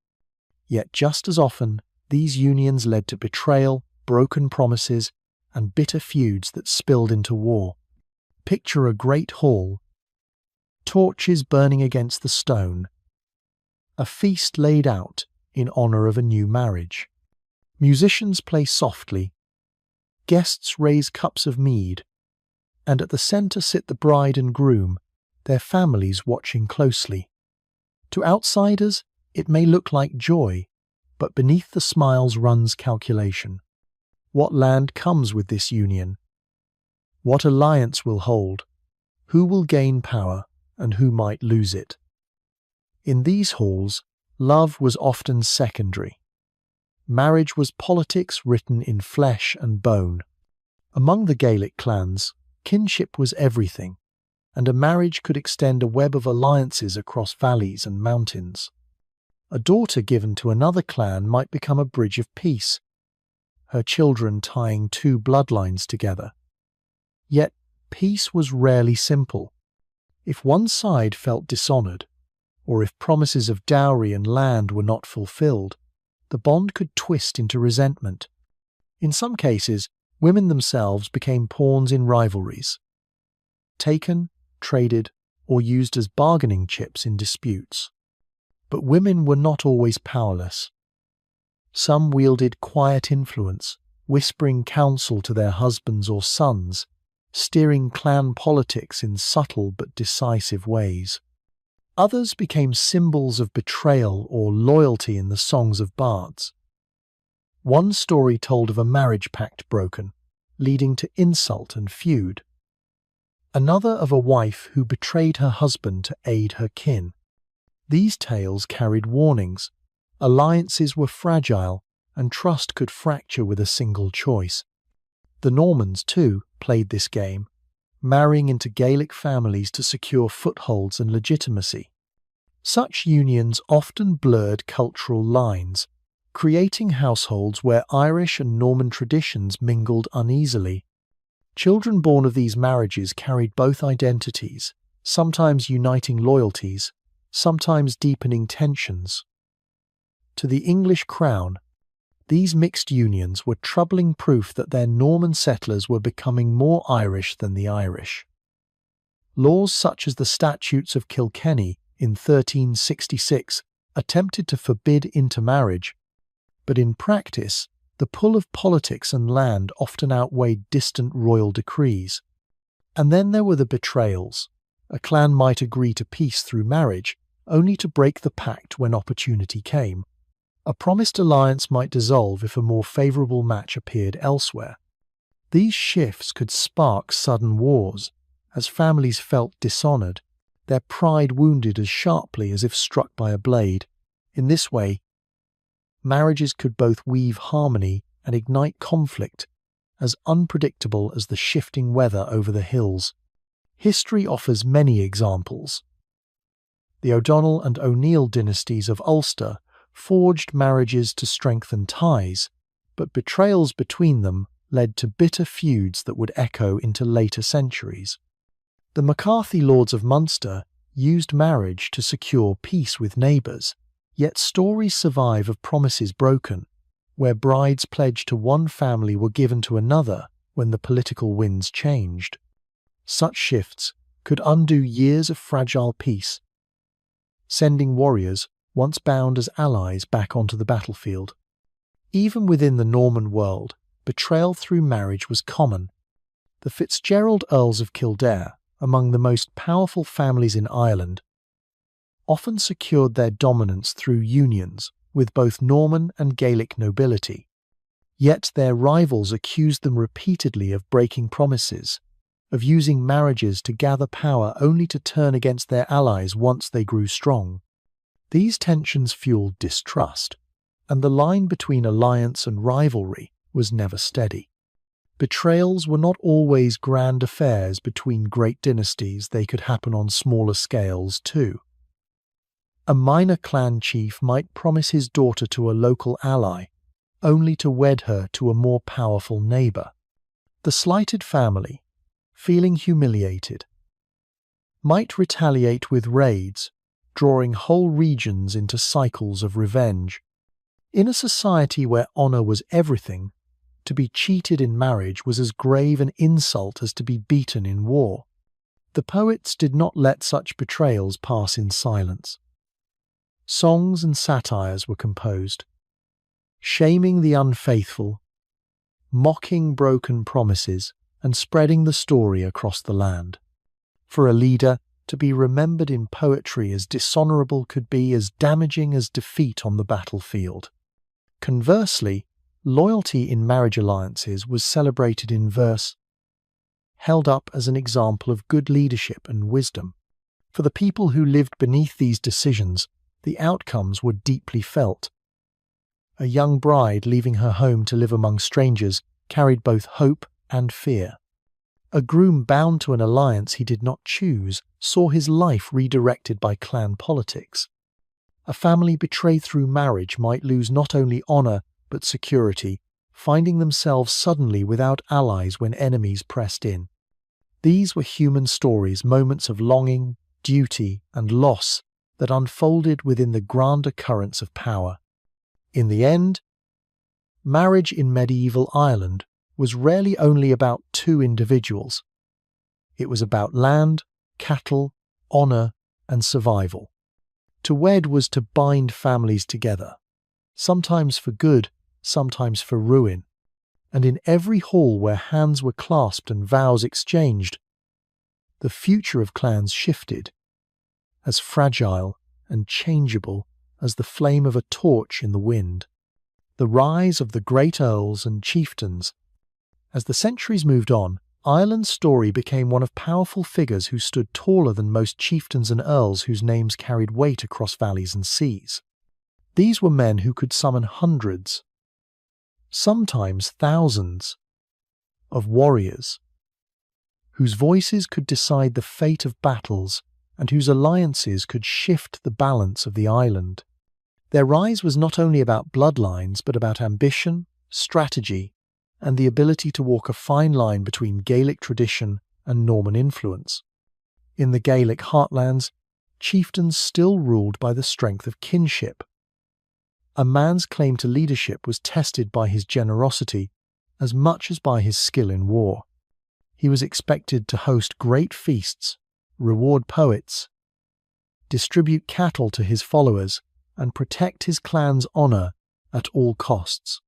Yet just as often, these unions led to betrayal, broken promises, and bitter feuds that spilled into war. Picture a great hall, torches burning against the stone, a feast laid out in honour of a new marriage. Musicians play softly, guests raise cups of mead, and at the centre sit the bride and groom, their families watching closely. To outsiders, it may look like joy, but beneath the smiles runs calculation. What land comes with this union? What alliance will hold? Who will gain power, and who might lose it? In these halls, love was often secondary. Marriage was politics written in flesh and bone. Among the Gaelic clans, kinship was everything, and a marriage could extend a web of alliances across valleys and mountains. A daughter given to another clan might become a bridge of peace, her children tying two bloodlines together. Yet peace was rarely simple. If one side felt dishonoured, or if promises of dowry and land were not fulfilled, the bond could twist into resentment. In some cases, women themselves became pawns in rivalries, taken, traded, or used as bargaining chips in disputes. But women were not always powerless. Some wielded quiet influence, whispering counsel to their husbands or sons, steering clan politics in subtle but decisive ways. Others became symbols of betrayal or loyalty in the songs of bards. One story told of a marriage pact broken, leading to insult and feud. Another of a wife who betrayed her husband to aid her kin. These tales carried warnings. Alliances were fragile, and trust could fracture with a single choice. The Normans, too, played this game, marrying into Gaelic families to secure footholds and legitimacy. Such unions often blurred cultural lines, creating households where Irish and Norman traditions mingled uneasily. Children born of these marriages carried both identities, sometimes uniting loyalties, sometimes deepening tensions. To the English crown, these mixed unions were troubling proof that their Norman settlers were becoming more Irish than the Irish. Laws such as the Statutes of Kilkenny in 1366 attempted to forbid intermarriage, but in practice, the pull of politics and land often outweighed distant royal decrees. And then there were the Betrayals. A clan might agree to peace through marriage, only to break the pact when opportunity came. A promised alliance might dissolve if a more favourable match appeared elsewhere. These shifts could spark sudden wars, as families felt dishonoured, their pride wounded as sharply as if struck by a blade. In this way, marriages could both weave harmony and ignite conflict, as unpredictable as the shifting weather over the hills. History offers many examples. The O'Donnell and O'Neill dynasties of Ulster forged marriages to strengthen ties, but betrayals between them led to bitter feuds that would echo into later centuries. The McCarthy lords of Munster used marriage to secure peace with neighbours, yet stories survive of promises broken, where brides pledged to one family were given to another when the political winds changed. Such shifts could undo years of fragile peace, sending warriors, once bound as allies, back onto the battlefield. Even within the Norman world, betrayal through marriage was common. The Fitzgerald Earls of Kildare, among the most powerful families in Ireland, often secured their dominance through unions with both Norman and Gaelic nobility. Yet their rivals accused them repeatedly of breaking promises, of using marriages to gather power only to turn against their allies once they grew strong. These tensions fueled distrust, and the line between alliance and rivalry was never steady. Betrayals were not always grand affairs between great dynasties, they could happen on smaller scales too. A minor clan chief might promise his daughter to a local ally, only to wed her to a more powerful neighbour. The slighted family, feeling humiliated, might retaliate with raids, drawing whole regions into cycles of revenge. In a society where honour was everything, to be cheated in marriage was as grave an insult as to be beaten in war. The poets did not let such betrayals pass in silence. Songs and satires were composed, shaming the unfaithful, mocking broken promises, and spreading the story across the land. For a leader, to be remembered in poetry as dishonourable could be as damaging as defeat on the battlefield. Conversely, loyalty in marriage alliances was celebrated in verse, held up as an example of good leadership and wisdom. For the people who lived beneath these decisions, the outcomes were deeply felt. A young bride leaving her home to live among strangers carried both hope and fear. A groom bound to an alliance he did not choose saw his life redirected by clan politics. A family betrayed through marriage might lose not only honour but security, finding themselves suddenly without allies when enemies pressed in. These were human stories, moments of longing, duty, and loss that unfolded within the grander currents of power. In the end, marriage in medieval Ireland was rarely only about two individuals. It was about land, cattle, honour, and survival. To wed was to bind families together, sometimes for good, sometimes for ruin, and in every hall where hands were clasped and vows exchanged, the future of clans shifted, as fragile and changeable as the flame of a torch in the wind. The rise of the great Earls and Chieftains. As the centuries moved on, Ireland's story became one of powerful figures who stood taller than most chieftains and earls whose names carried weight across valleys and seas. These were men who could summon hundreds, sometimes thousands, of warriors, whose voices could decide the fate of battles and whose alliances could shift the balance of the island. Their rise was not only about bloodlines, but about ambition, strategy, and the ability to walk a fine line between Gaelic tradition and Norman influence. In the Gaelic heartlands, chieftains still ruled by the strength of kinship. A man's claim to leadership was tested by his generosity as much as by his skill in war. He was expected to host great feasts, reward poets, distribute cattle to his followers, and protect his clan's honour at all costs.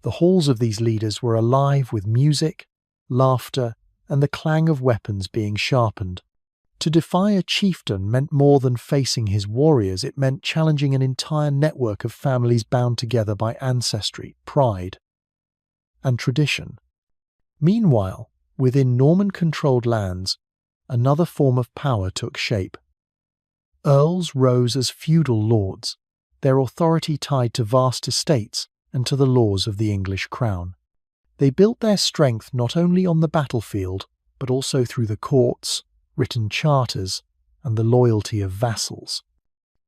The halls of these leaders were alive with music, laughter, and the clang of weapons being sharpened. To defy a chieftain meant more than facing his warriors, it meant challenging an entire network of families bound together by ancestry, pride, and tradition. Meanwhile, within Norman-controlled lands, another form of power took shape. Earls rose as feudal lords, their authority tied to vast estates and to the laws of the English crown. They built their strength not only on the battlefield, but also through the courts, written charters, and the loyalty of vassals.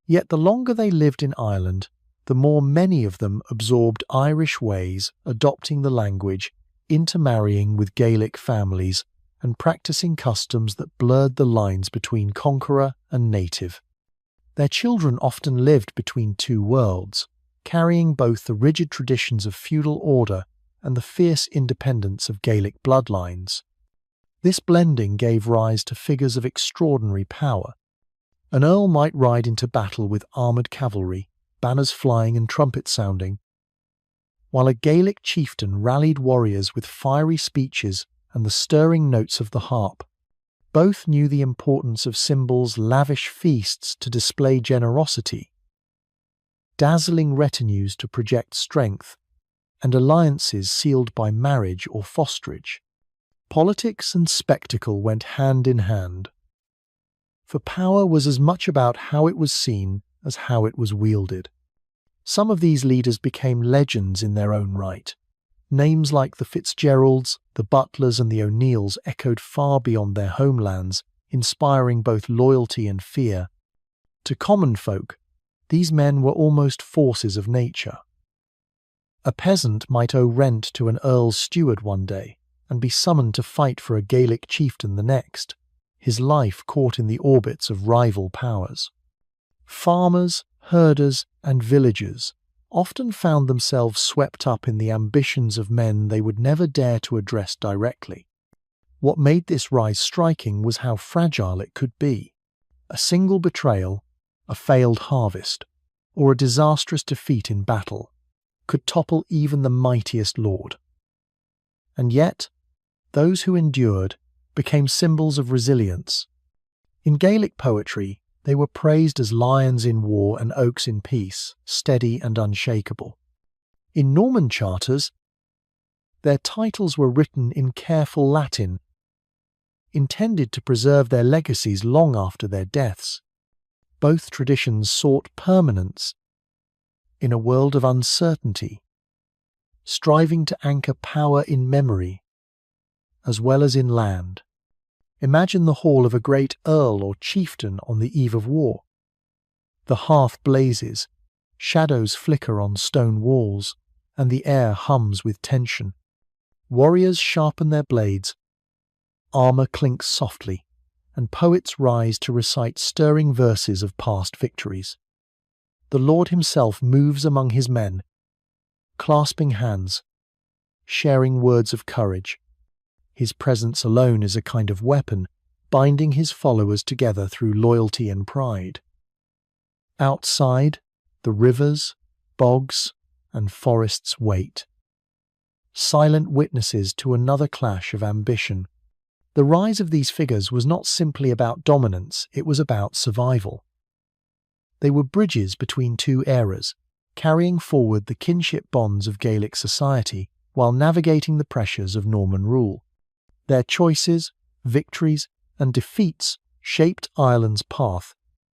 Yet the longer they lived in Ireland, the more many of them absorbed Irish ways, adopting the language, intermarrying with Gaelic families, and practicing customs that blurred the lines between conqueror and native. Their children often lived between two worlds, carrying both the rigid traditions of feudal order and the fierce independence of Gaelic bloodlines. This blending gave rise to figures of extraordinary power. An earl might ride into battle with armoured cavalry, banners flying and trumpets sounding, while a Gaelic chieftain rallied warriors with fiery speeches and the stirring notes of the harp. Both knew the importance of symbols, lavish feasts to display generosity, dazzling retinues to project strength, and alliances sealed by marriage or fosterage. Politics and spectacle went hand in hand, for power was as much about how it was seen as how it was wielded. Some of these leaders became legends in their own right. Names like the Fitzgeralds, the Butlers and the O'Neills echoed far beyond their homelands, inspiring both loyalty and fear. To common folk, these men were almost forces of nature. A peasant might owe rent to an earl's steward one day, and be summoned to fight for a Gaelic chieftain the next, his life caught in the orbits of rival powers. Farmers, herders, and villagers often found themselves swept up in the ambitions of men they would never dare to address directly. What made this rise striking was how fragile it could be. A single betrayal, a failed harvest, or a disastrous defeat in battle could topple even the mightiest lord. And yet, those who endured became symbols of resilience. In Gaelic poetry, they were praised as lions in war and oaks in peace, steady and unshakable. In Norman charters, their titles were written in careful Latin, intended to preserve their legacies long after their deaths. Both traditions sought permanence in a world of uncertainty, striving to anchor power in memory as well as in land. Imagine the hall of a great earl or chieftain on the eve of war. The hearth blazes, shadows flicker on stone walls, and the air hums with tension. Warriors sharpen their blades, armour clinks softly, and poets rise to recite stirring verses of past victories. The Lord himself moves among his men, clasping hands, sharing words of courage. His presence alone is a kind of weapon, binding his followers together through loyalty and pride. Outside, the rivers, bogs, and forests wait, silent witnesses to another clash of ambition. The rise of these figures was not simply about dominance, it was about survival. They were bridges between two eras, carrying forward the kinship bonds of Gaelic society while navigating the pressures of Norman rule. Their choices, victories, and defeats shaped Ireland's path,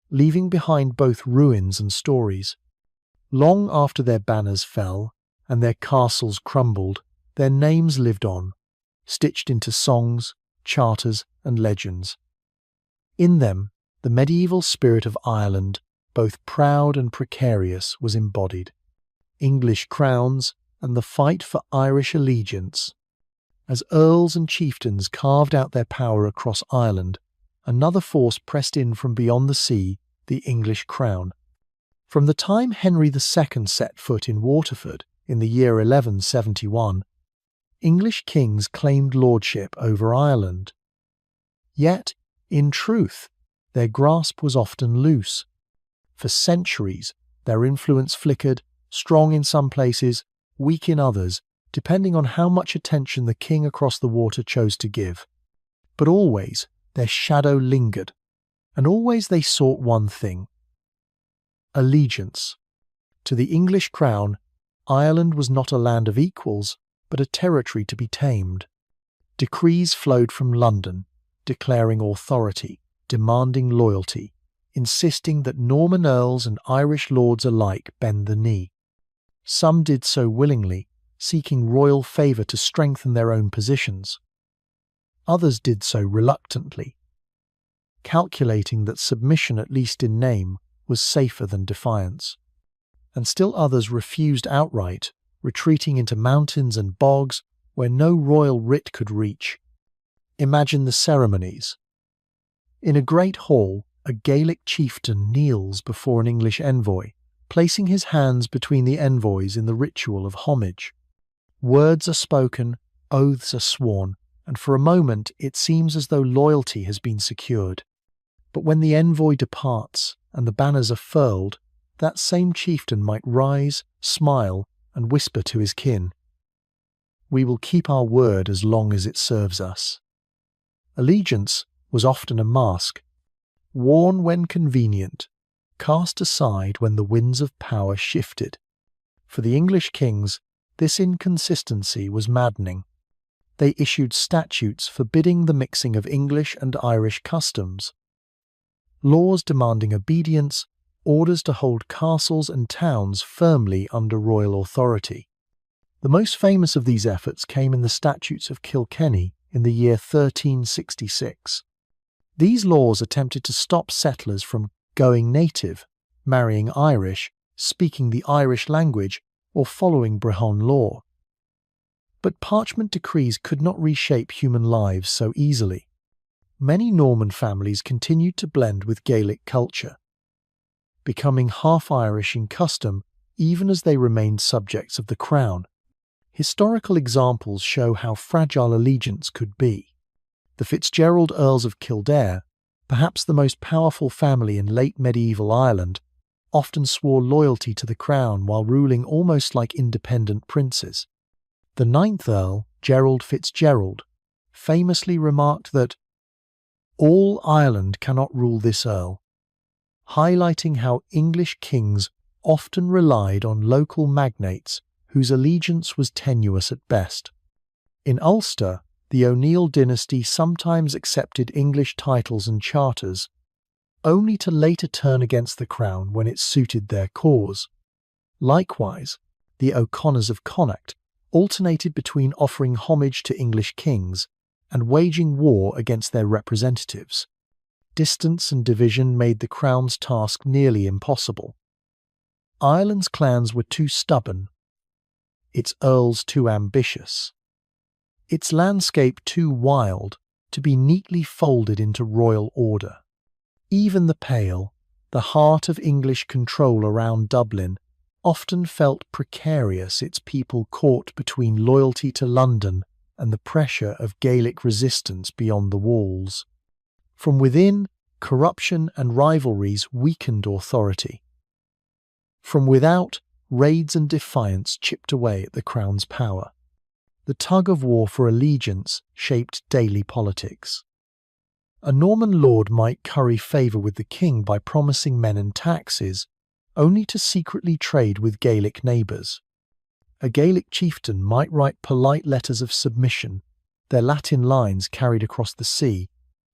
leaving behind both ruins and stories. Long after their banners fell and their castles crumbled, their names lived on, stitched into songs, charters, and legends. In them, the medieval spirit of Ireland, both proud and precarious, was embodied. English crowns and the fight for Irish allegiance. As earls and chieftains carved out their power across Ireland, another force pressed in from beyond the sea, the English crown. From the time Henry II set foot in Waterford in the year 1171, English kings claimed lordship over Ireland. Yet, in truth, their grasp was often loose. For centuries, their influence flickered, strong in some places, weak in others, depending on how much attention the king across the water chose to give. But always, their shadow lingered, and always they sought one thing: allegiance. To the English crown, Ireland was not a land of equals, but a territory to be tamed. Decrees flowed from London, declaring authority, demanding loyalty, insisting that Norman earls and Irish lords alike bend the knee. Some did so willingly, seeking royal favour to strengthen their own positions. Others did so reluctantly, calculating that submission, at least in name, was safer than defiance. And still others refused outright, retreating into mountains and bogs where no royal writ could reach. Imagine the ceremonies. In a great hall, a Gaelic chieftain kneels before an English envoy, placing his hands between the envoys in the ritual of homage. Words are spoken, oaths are sworn, and for a moment it seems as though loyalty has been secured. But when the envoy departs and the banners are furled, that same chieftain might rise, smile, and whisper to his kin, "We will keep our word as long as it serves us." Allegiance was often a mask, worn when convenient, cast aside when the winds of power shifted. For the English kings, this inconsistency was maddening. They issued statutes forbidding the mixing of English and Irish customs, laws demanding obedience, orders to hold castles and towns firmly under royal authority. The most famous of these efforts came in the Statutes of Kilkenny in the year 1366. These laws attempted to stop settlers from going native, marrying Irish, speaking the Irish language, or following Brehon law. But parchment decrees could not reshape human lives so easily. Many Norman families continued to blend with Gaelic culture, becoming half Irish in custom even as they remained subjects of the crown. Historical examples show how fragile allegiance could be. The Fitzgerald Earls of Kildare, perhaps the most powerful family in late medieval Ireland, often swore loyalty to the crown while ruling almost like independent princes. The ninth Earl, Gerald Fitzgerald, famously remarked that "all Ireland cannot rule this Earl," highlighting how English kings often relied on local magnates whose allegiance was tenuous at best. In Ulster, the O'Neill dynasty sometimes accepted English titles and charters, only to later turn against the crown when it suited their cause. Likewise, the O'Connors of Connacht alternated between offering homage to English kings and waging war against their representatives. Distance and division made the crown's task nearly impossible. Ireland's clans were too stubborn, its earls too ambitious, its landscape too wild to be neatly folded into royal order. Even the Pale, the heart of English control around Dublin, often felt precarious, its people caught between loyalty to London and the pressure of Gaelic resistance beyond the walls. From within, corruption and rivalries weakened authority. From without, raids and defiance chipped away at the crown's power. The tug of war for allegiance shaped daily politics. A Norman lord might curry favour with the king by promising men and taxes, only to secretly trade with Gaelic neighbours. A Gaelic chieftain might write polite letters of submission, their Latin lines carried across the sea,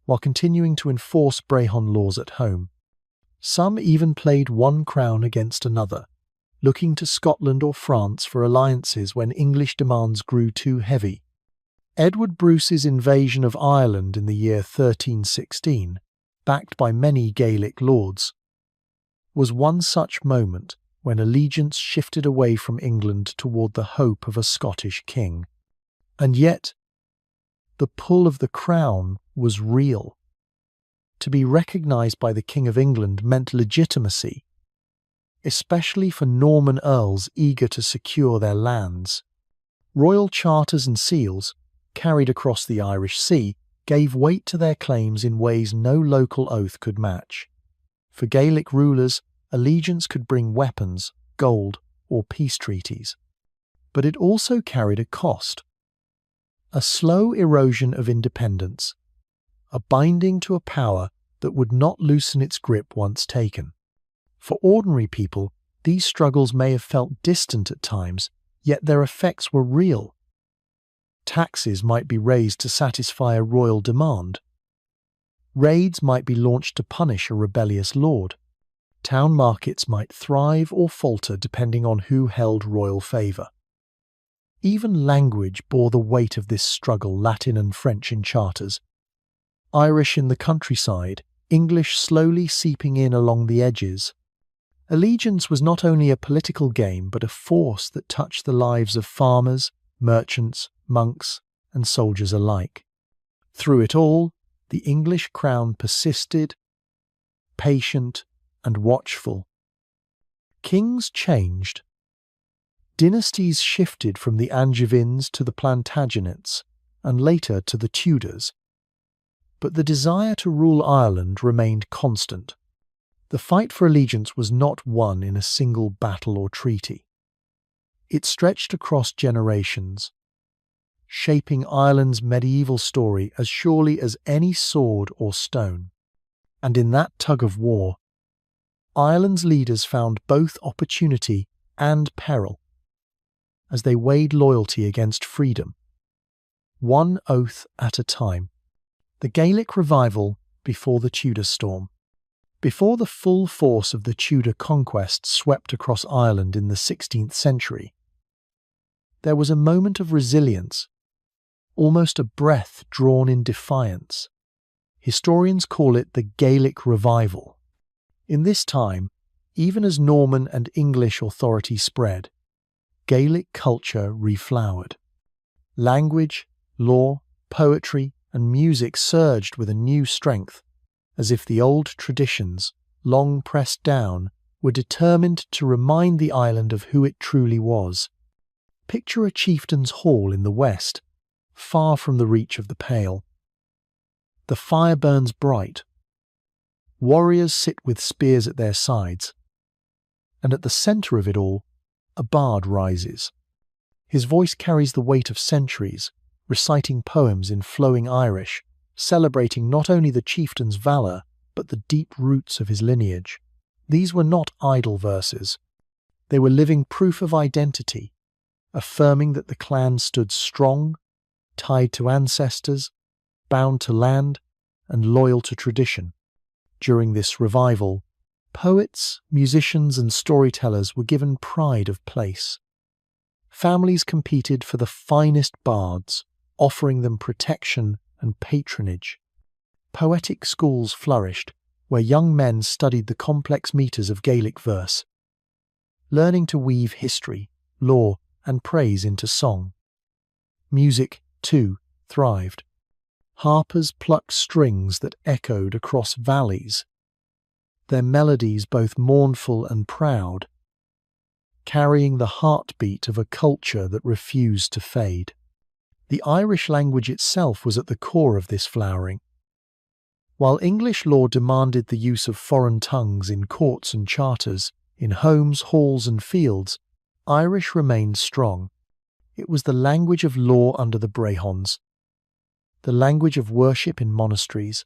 while continuing to enforce Brehon laws at home. Some even played one crown against another, looking to Scotland or France for alliances when English demands grew too heavy. Edward Bruce's invasion of Ireland in the year 1316, backed by many Gaelic lords, was one such moment when allegiance shifted away from England toward the hope of a Scottish king. And yet, the pull of the crown was real. To be recognised by the King of England meant legitimacy, especially for Norman earls eager to secure their lands. Royal charters and seals, carried across the Irish Sea, gave weight to their claims in ways no local oath could match. For Gaelic rulers, allegiance could bring weapons, gold, or peace treaties. But it also carried a cost. A slow erosion of independence, a binding to a power that would not loosen its grip once taken. For ordinary people, these struggles may have felt distant at times, yet their effects were real. Taxes might be raised to satisfy a royal demand. Raids might be launched to punish a rebellious lord. Town markets might thrive or falter depending on who held royal favour. Even language bore the weight of this struggle, Latin and French in charters, Irish in the countryside, English slowly seeping in along the edges. Allegiance was not only a political game but a force that touched the lives of farmers, merchants, monks, and soldiers alike. Through it all, the English crown persisted, patient and watchful. Kings changed. Dynasties shifted from the Angevins to the Plantagenets, and later to the Tudors. But the desire to rule Ireland remained constant. The fight for allegiance was not won in a single battle or treaty. It stretched across generations, shaping Ireland's medieval story as surely as any sword or stone. And in that tug of war, Ireland's leaders found both opportunity and peril as they weighed loyalty against freedom, one oath at a time. The Gaelic revival before the Tudor storm. Before the full force of the Tudor conquest swept across Ireland in the 16th century, there was a moment of resilience, almost a breath drawn in defiance. Historians call it the Gaelic revival. In this time, even as Norman and English authority spread, Gaelic culture reflowered. Language, law, poetry, and music surged with a new strength, as if the old traditions, long pressed down, were determined to remind the island of who it truly was. Picture a chieftain's hall in the west, far from the reach of the pale. The fire burns bright. Warriors sit with spears at their sides, and at the centre of it all, a bard rises. His voice carries the weight of centuries, reciting poems in flowing Irish, celebrating not only the chieftain's valour, but the deep roots of his lineage. These were not idle verses. They were living proof of identity, affirming that the clan stood strong, tied to ancestors, bound to land, and loyal to tradition. During this revival, poets, musicians, and storytellers were given pride of place. Families competed for the finest bards, offering them protection and patronage. Poetic schools flourished, where young men studied the complex metres of Gaelic verse, learning to weave history, lore, and praise into song. Music, too, thrived. Harpers plucked strings that echoed across valleys, their melodies both mournful and proud, carrying the heartbeat of a culture that refused to fade. The Irish language itself was at the core of this flowering. While English law demanded the use of foreign tongues in courts and charters, in homes, halls, and fields, Irish remained strong. It was the language of law under the Brehons, the language of worship in monasteries,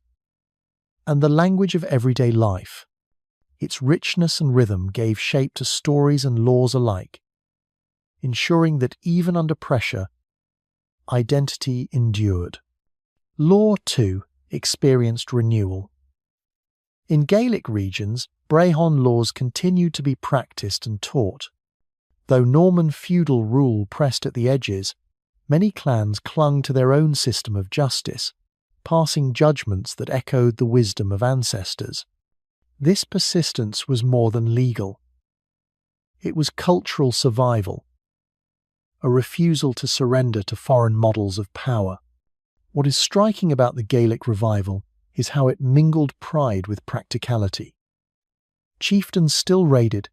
and the language of everyday life. Its richness and rhythm gave shape to stories and laws alike, ensuring that even under pressure, identity endured. Law, too, experienced renewal. In Gaelic regions, Brehon laws continued to be practiced and taught. Though Norman feudal rule pressed at the edges, Many clans clung to their own system of justice, passing judgments that echoed the wisdom of ancestors. This persistence was more than legal. It was cultural survival, a refusal to surrender to foreign models of power. What is striking about the Gaelic revival is how it mingled pride with practicality. Chieftains still raided,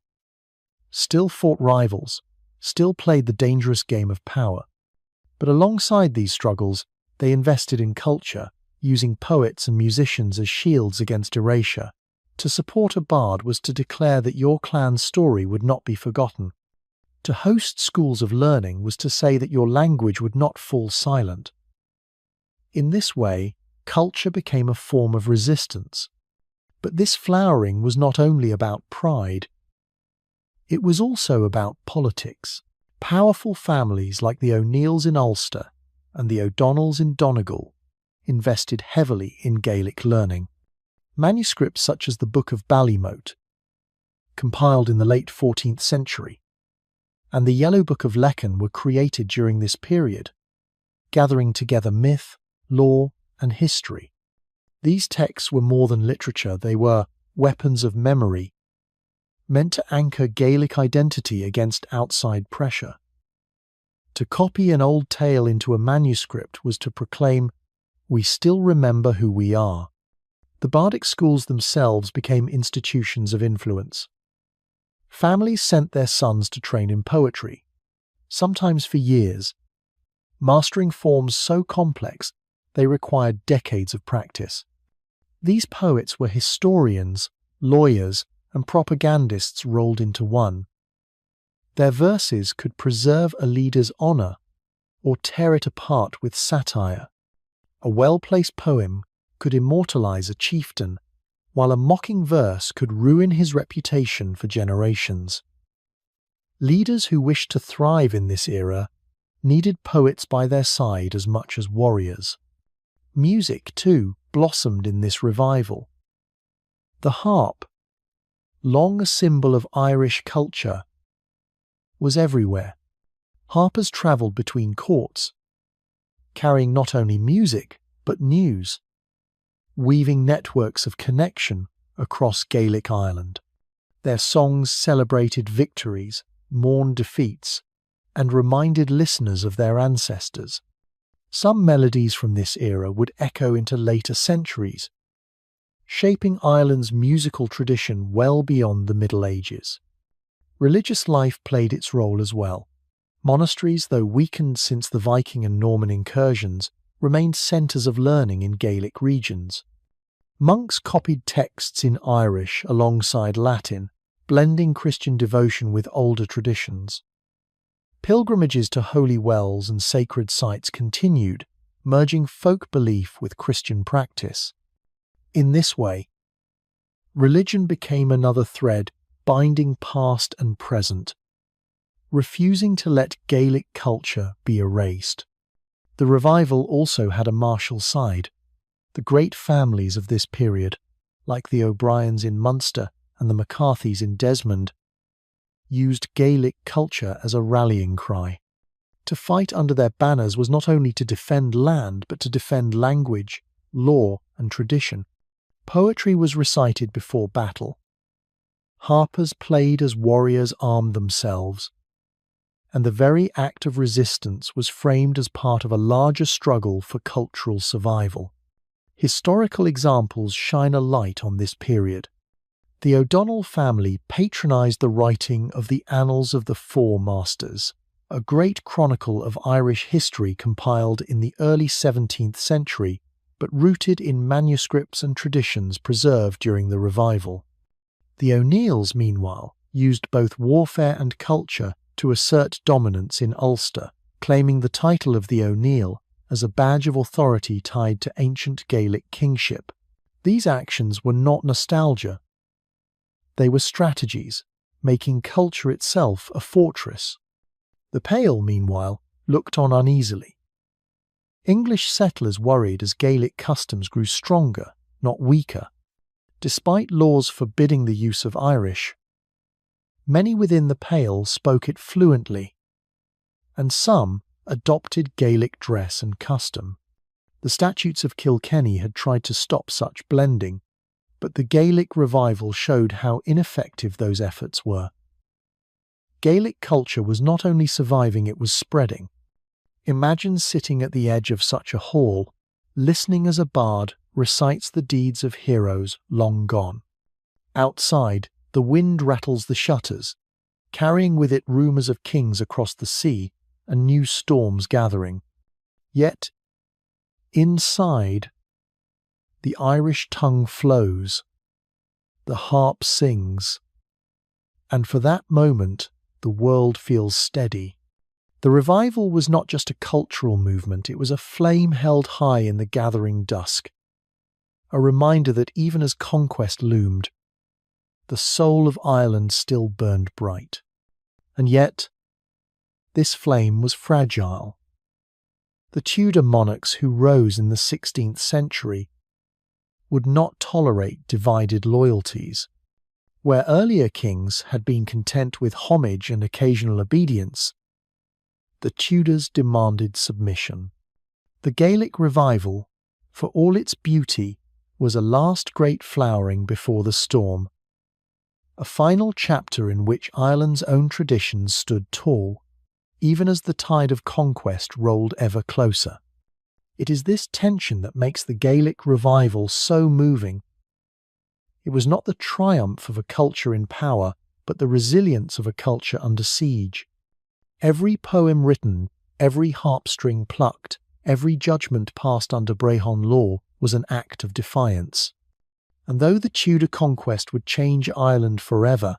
still fought rivals, still played the dangerous game of power. But alongside these struggles, they invested in culture, using poets and musicians as shields against erasure. To support a bard was to declare that your clan's story would not be forgotten. To host schools of learning was to say that your language would not fall silent. In this way, culture became a form of resistance. But this flowering was not only about pride, it was also about politics. Powerful families like the O'Neills in Ulster and the O'Donnells in Donegal invested heavily in Gaelic learning. Manuscripts such as the Book of Ballymote, compiled in the late 14th century, and the Yellow Book of Lecan were created during this period, gathering together myth, law, and history. These texts were more than literature, they were weapons of memory, meant to anchor Gaelic identity against outside pressure. To copy an old tale into a manuscript was to proclaim, "We still remember who we are." The bardic schools themselves became institutions of influence. Families sent their sons to train in poetry, sometimes for years, mastering forms so complex they required decades of practice. These poets were historians, lawyers, and propagandists rolled into one. Their verses could preserve a leader's honour or tear it apart with satire. A well-placed poem could immortalize a chieftain, while a mocking verse could ruin his reputation for generations. Leaders who wished to thrive in this era needed poets by their side as much as warriors. Music, too, blossomed in this revival. The harp, long a symbol of Irish culture, was everywhere. Harpers travelled between courts, carrying not only music but news, weaving networks of connection across Gaelic Ireland. Their songs celebrated victories, mourned defeats, and reminded listeners of their ancestors. Some melodies from this era would echo into later centuries, shaping Ireland's musical tradition well beyond the Middle Ages. Religious life played its role as well. Monasteries, though weakened since the Viking and Norman incursions, remained centres of learning in Gaelic regions. Monks copied texts in Irish alongside Latin, blending Christian devotion with older traditions. Pilgrimages to holy wells and sacred sites continued, merging folk belief with Christian practice. In this way, religion became another thread binding past and present, refusing to let Gaelic culture be erased. The revival also had a martial side. The great families of this period, like the O'Briens in Munster and the McCarthys in Desmond, used Gaelic culture as a rallying cry. To fight under their banners was not only to defend land, but to defend language, law, and tradition. Poetry was recited before battle. Harpers played as warriors armed themselves, and the very act of resistance was framed as part of a larger struggle for cultural survival. Historical examples shine a light on this period. The O'Donnell family patronised the writing of the Annals of the Four Masters, a great chronicle of Irish history compiled in the early 17th century, but rooted in manuscripts and traditions preserved during the revival. The O'Neills, meanwhile, used both warfare and culture to assert dominance in Ulster, claiming the title of the O'Neill as a badge of authority tied to ancient Gaelic kingship. These actions were not nostalgia. They were strategies, making culture itself a fortress. The Pale, meanwhile, looked on uneasily. English settlers worried as Gaelic customs grew stronger, not weaker. Despite laws forbidding the use of Irish, many within the Pale spoke it fluently, and some, adopted Gaelic dress and custom. The statutes of Kilkenny had tried to stop such blending, but the Gaelic revival showed how ineffective those efforts were. Gaelic culture was not only surviving, it was spreading. Imagine sitting at the edge of such a hall, listening as a bard recites the deeds of heroes long gone. Outside, the wind rattles the shutters, carrying with it rumours of kings across the sea and new storms gathering. Yet, inside, the Irish tongue flows, the harp sings, and for that moment the world feels steady. The revival was not just a cultural movement, it was a flame held high in the gathering dusk, a reminder that even as conquest loomed, the soul of Ireland still burned bright. And yet, this flame was fragile. The Tudor monarchs who rose in the 16th century would not tolerate divided loyalties. Where earlier kings had been content with homage and occasional obedience, the Tudors demanded submission. The Gaelic revival, for all its beauty, was a last great flowering before the storm, a final chapter in which Ireland's own traditions stood tall, even as the tide of conquest rolled ever closer. It is this tension that makes the Gaelic revival so moving. It was not the triumph of a culture in power, but the resilience of a culture under siege. Every poem written, every harpstring plucked, every judgment passed under Brehon law was an act of defiance. And though the Tudor conquest would change Ireland forever,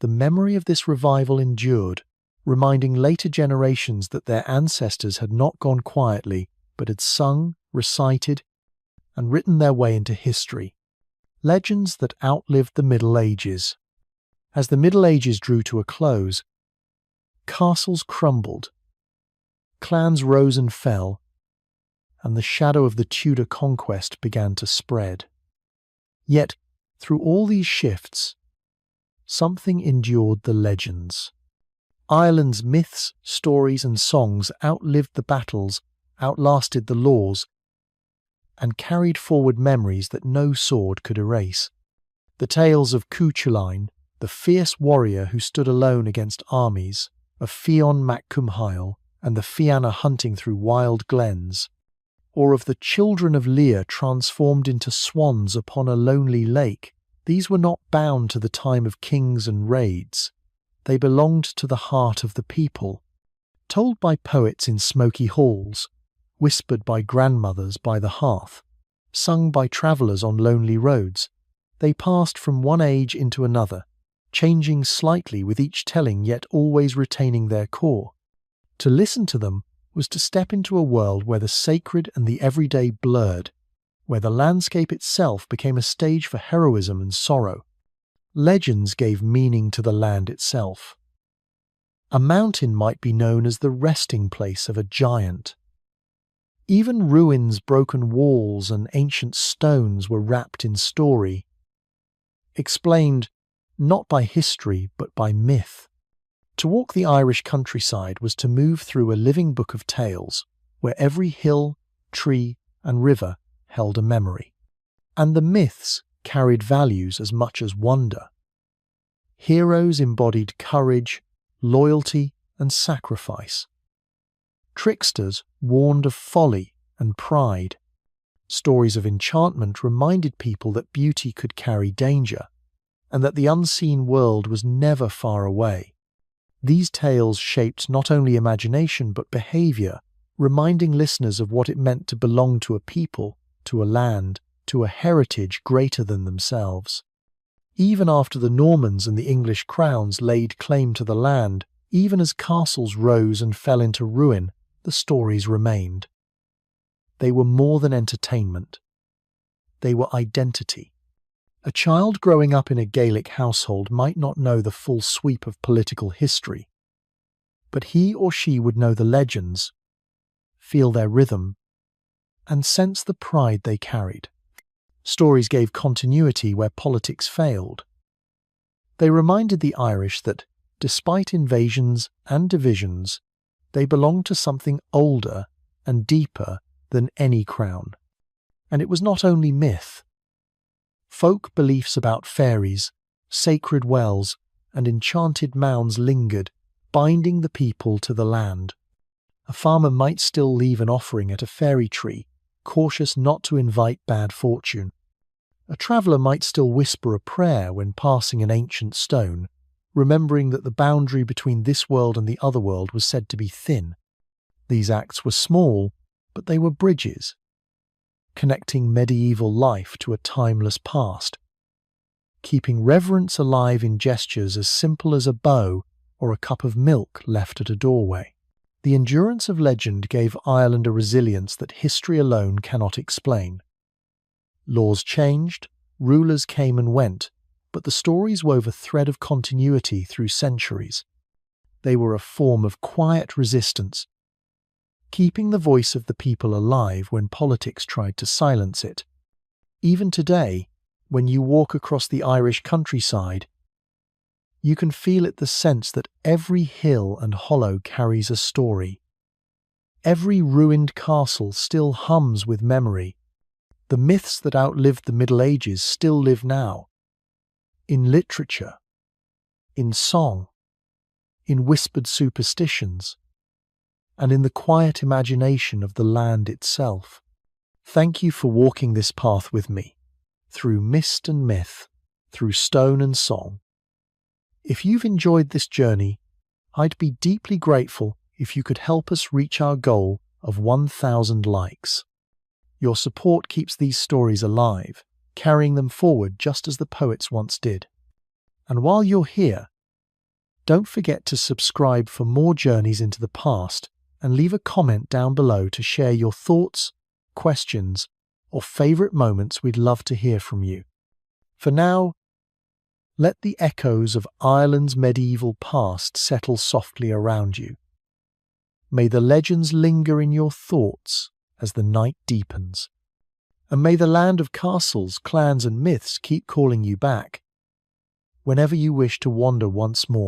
the memory of this revival endured, reminding later generations that their ancestors had not gone quietly, but had sung, recited, and written their way into history. Legends that outlived the Middle Ages. As the Middle Ages drew to a close, castles crumbled, clans rose and fell, and the shadow of the Tudor conquest began to spread. Yet, through all these shifts, something endured the legends. Ireland's myths, stories, and songs outlived the battles, outlasted the laws, and carried forward memories that no sword could erase. The tales of Cuchulainn, the fierce warrior who stood alone against armies, of Fionn mac Cumhail and the Fianna hunting through wild glens, or of the children of Lear transformed into swans upon a lonely lake, these were not bound to the time of kings and raids. They belonged to the heart of the people, told by poets in smoky halls, whispered by grandmothers by the hearth, sung by travellers on lonely roads. They passed from one age into another, changing slightly with each telling, yet always retaining their core. To listen to them was to step into a world where the sacred and the everyday blurred, where the landscape itself became a stage for heroism and sorrow. Legends gave meaning to the land itself. A mountain might be known as the resting place of a giant. Even ruins, broken walls, and ancient stones were wrapped in story, explained not by history but by myth. To walk the Irish countryside was to move through a living book of tales, where every hill, tree, and river held a memory. And the myths carried values as much as wonder. Heroes embodied courage, loyalty, and sacrifice. Tricksters warned of folly and pride. Stories of enchantment reminded people that beauty could carry danger, and that the unseen world was never far away. These tales shaped not only imagination but behaviour, reminding listeners of what it meant to belong to a people, to a land, to a heritage greater than themselves. Even after the Normans and the English crowns laid claim to the land, even as castles rose and fell into ruin, the stories remained. They were more than entertainment. They were identity. A child growing up in a Gaelic household might not know the full sweep of political history, but he or she would know the legends, feel their rhythm, and sense the pride they carried. Stories gave continuity where politics failed. They reminded the Irish that, despite invasions and divisions, They belonged to something older and deeper than any crown. And it was not only myth. Folk beliefs about fairies, sacred wells, and enchanted mounds lingered, binding the people to the land. A farmer might still leave an offering at a fairy tree, cautious not to invite bad fortune. A traveller might still whisper a prayer when passing an ancient stone, remembering that the boundary between this world and the other world was said to be thin. These acts were small, but they were bridges, connecting medieval life to a timeless past, keeping reverence alive in gestures as simple as a bow or a cup of milk left at a doorway. The endurance of legend gave Ireland a resilience that history alone cannot explain. Laws changed, rulers came and went, but the stories wove a thread of continuity through centuries. They were a form of quiet resistance, keeping the voice of the people alive when politics tried to silence it. Even today, when you walk across the Irish countryside, you can feel it, the sense that every hill and hollow carries a story. Every ruined castle still hums with memory. The myths that outlived the Middle Ages still live now. In literature, in song, in whispered superstitions, and in the quiet imagination of the land itself. Thank you for walking this path with me, through mist and myth, through stone and song. If you've enjoyed this journey, I'd be deeply grateful if you could help us reach our goal of 1,000 likes. Your support keeps these stories alive, carrying them forward just as the poets once did. And while you're here, don't forget to subscribe for more journeys into the past and leave a comment down below to share your thoughts, questions, or favourite moments. We'd love to hear from you. For now, let the echoes of Ireland's medieval past settle softly around you. May the legends linger in your thoughts as the night deepens. And may the land of castles, clans and myths keep calling you back whenever you wish to wander once more.